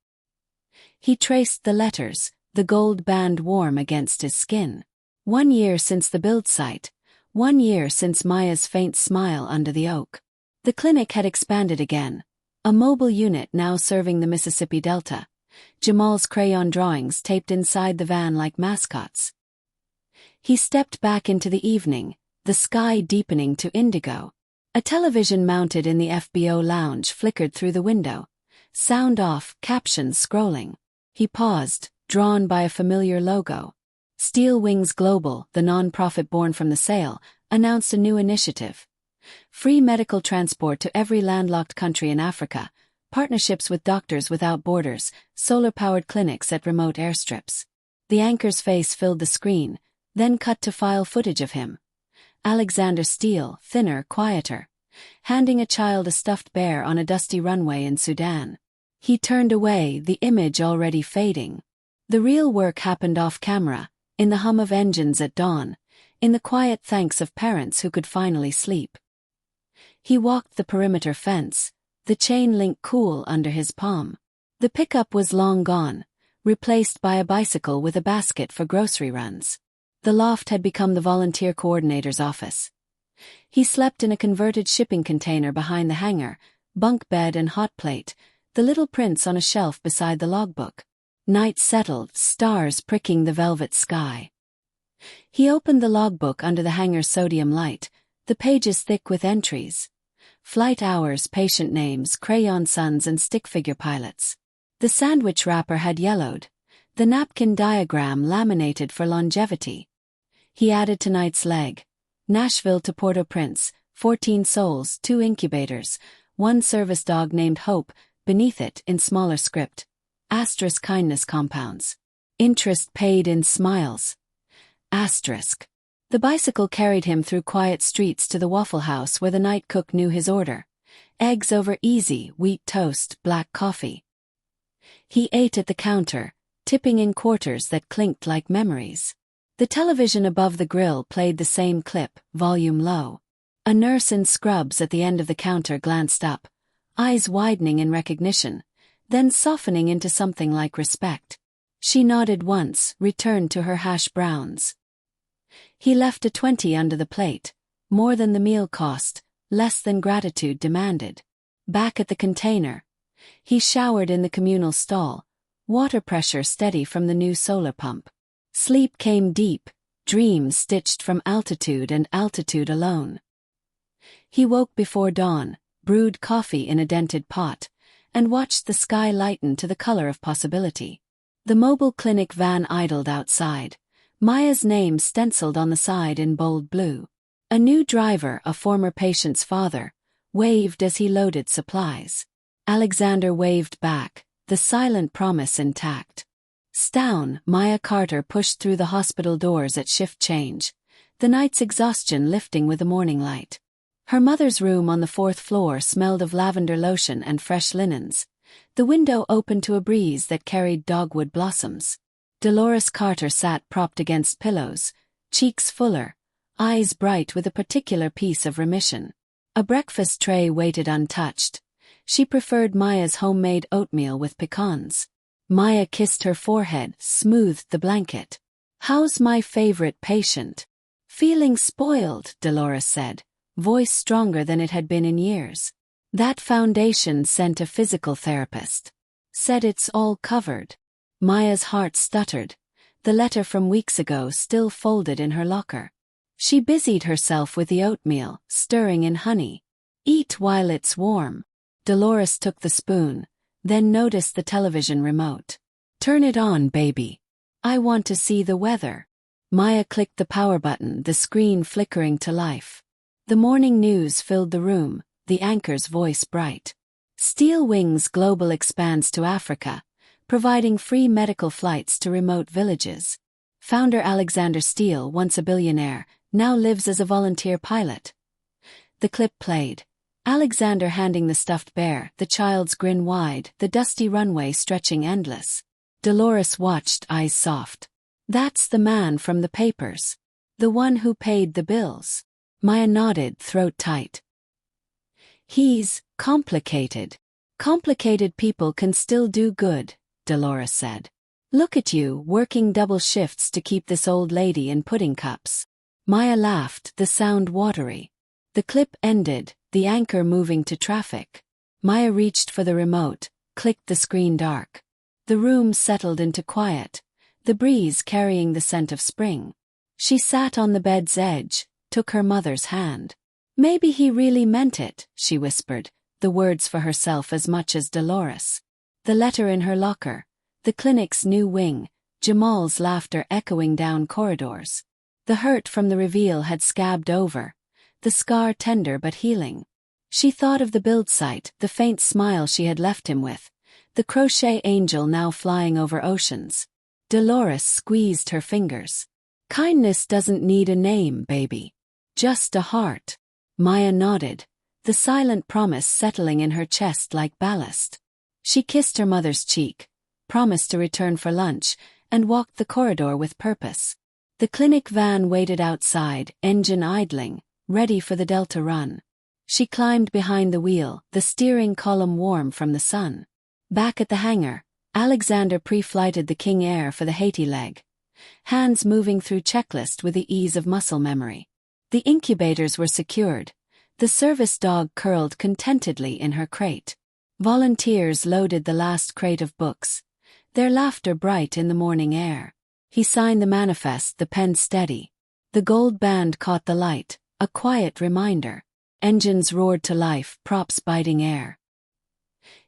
Speaker 1: He traced the letters, the gold band warm against his skin. 1 year since the build site, 1 year since Maya's faint smile under the oak. The clinic had expanded again, a mobile unit now serving the Mississippi Delta. Jamal's crayon drawings taped inside the van like mascots. He stepped back into the evening, the sky deepening to indigo. A television mounted in the FBO lounge flickered through the window. Sound off, captions scrolling. He paused, drawn by a familiar logo. Steele Wings Global, the non-profit born from the sale, announced a new initiative. Free medical transport to every landlocked country in Africa, partnerships with Doctors Without Borders, solar-powered clinics at remote airstrips. The anchor's face filled the screen, then cut to file footage of him. Alexander Steele, thinner, quieter, handing a child a stuffed bear on a dusty runway in Sudan. He turned away, the image already fading. The real work happened off-camera, in the hum of engines at dawn, in the quiet thanks of parents who could finally sleep. He walked the perimeter fence, the chain link cool under his palm. The pickup was long gone, replaced by a bicycle with a basket for grocery runs. The loft had become the volunteer coordinator's office. He slept in a converted shipping container behind the hangar, bunk bed and hot plate, the little prints on a shelf beside the logbook. Night settled, stars pricking the velvet sky. He opened the logbook under the hangar's sodium light, the pages thick with entries. Flight hours, patient names, crayon suns and stick figure pilots. The sandwich wrapper had yellowed, the napkin diagram laminated for longevity. He added tonight's leg. Nashville to Port-au-Prince, 14 souls, 2 incubators, 1 service dog named Hope, beneath it, in smaller script. Asterisk kindness compounds. Interest paid in smiles. Asterisk. The bicycle carried him through quiet streets to the Waffle House where the night cook knew his order. Eggs over easy, wheat toast, black coffee. He ate at the counter, tipping in quarters that clinked like memories. The television above the grill played the same clip, volume low. A nurse in scrubs at the end of the counter glanced up, eyes widening in recognition, then softening into something like respect. She nodded once, returned to her hash browns. He left a 20 under the plate, more than the meal cost, less than gratitude demanded. Back at the container, he showered in the communal stall, water pressure steady from the new solar pump. Sleep came deep, dreams stitched from altitude and altitude alone. He woke before dawn, brewed coffee in a dented pot, and watched the sky lighten to the color of possibility. The mobile clinic van idled outside, Maya's name stenciled on the side in bold blue. A new driver, a former patient's father, waved as he loaded supplies. Alexander waved back, the silent promise intact. Stown, Maya Carter pushed through the hospital doors at shift change, the night's exhaustion lifting with the morning light. Her mother's room on the 4th floor smelled of lavender lotion and fresh linens, the window open to a breeze that carried dogwood blossoms. Dolores Carter sat propped against pillows, cheeks fuller, eyes bright with a particular piece of remission. A breakfast tray waited untouched. She preferred Maya's homemade oatmeal with pecans. Maya kissed her forehead, smoothed the blanket. "How's my favorite patient?" "Feeling spoiled," Dolores said, voice stronger than it had been in years. "That foundation sent a physical therapist. Said it's all covered." Maya's heart stuttered, the letter from weeks ago still folded in her locker. She busied herself with the oatmeal, stirring in honey. "Eat while it's warm." Dolores took the spoon, then noticed the television remote. "Turn it on, baby. I want to see the weather." Maya clicked the power button, the screen flickering to life. The morning news filled the room, the anchor's voice bright. Steele Wings Global expands to Africa, providing free medical flights to remote villages. Founder Alexander Steele, once a billionaire, now lives as a volunteer pilot. The clip played. Alexander handing the stuffed bear, the child's grin wide, the dusty runway stretching endless. Dolores watched, eyes soft. "That's the man from the papers. The one who paid the bills." Maya nodded, throat tight. "He's complicated. Complicated people can still do good," Dolores said. "Look at you, working double shifts to keep this old lady in pudding cups." Maya laughed, the sound watery. The clip ended, the anchor moving to traffic. Maya reached for the remote, clicked the screen dark. The room settled into quiet, the breeze carrying the scent of spring. She sat on the bed's edge, took her mother's hand. "Maybe he really meant it," she whispered, the words for herself as much as Dolores. The letter in her locker, the clinic's new wing, Jamal's laughter echoing down corridors. The hurt from the reveal had scabbed over, the scar tender but healing. She thought of the build site, the faint smile she had left him with, the crochet angel now flying over oceans. Dolores squeezed her fingers. "Kindness doesn't need a name, baby. Just a heart." Maya nodded, the silent promise settling in her chest like ballast. She kissed her mother's cheek, promised to return for lunch, and walked the corridor with purpose. The clinic van waited outside, engine idling, ready for the Delta run. She climbed behind the wheel, the steering column warm from the sun. Back at the hangar, Alexander pre-flighted the King Air for the Haiti leg, hands moving through checklist with the ease of muscle memory. The incubators were secured, the service dog curled contentedly in her crate. Volunteers loaded the last crate of books, their laughter bright in the morning air. He signed the manifest, the pen steady. The gold band caught the light, a quiet reminder. Engines roared to life, props biting air.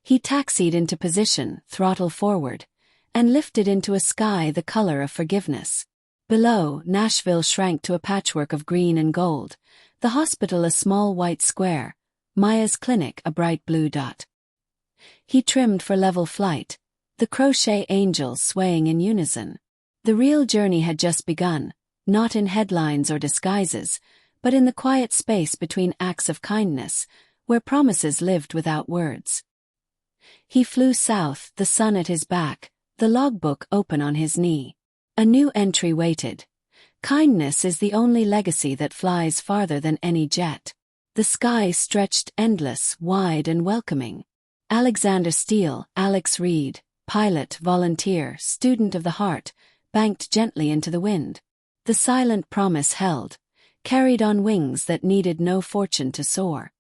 Speaker 1: He taxied into position, throttle forward, and lifted into a sky the color of forgiveness. Below, Nashville shrank to a patchwork of green and gold, the hospital a small white square, Maya's clinic a bright blue dot. He trimmed for level flight, the crochet angels swaying in unison. The real journey had just begun, not in headlines or disguises, but in the quiet space between acts of kindness, where promises lived without words. He flew south, the sun at his back, the logbook open on his knee. A new entry waited. Kindness is the only legacy that flies farther than any jet. The sky stretched endless, wide and welcoming. Alexander Steele, Alex Reed, pilot, volunteer, student of the heart, banked gently into the wind. The silent promise held, carried on wings that needed no fortune to soar.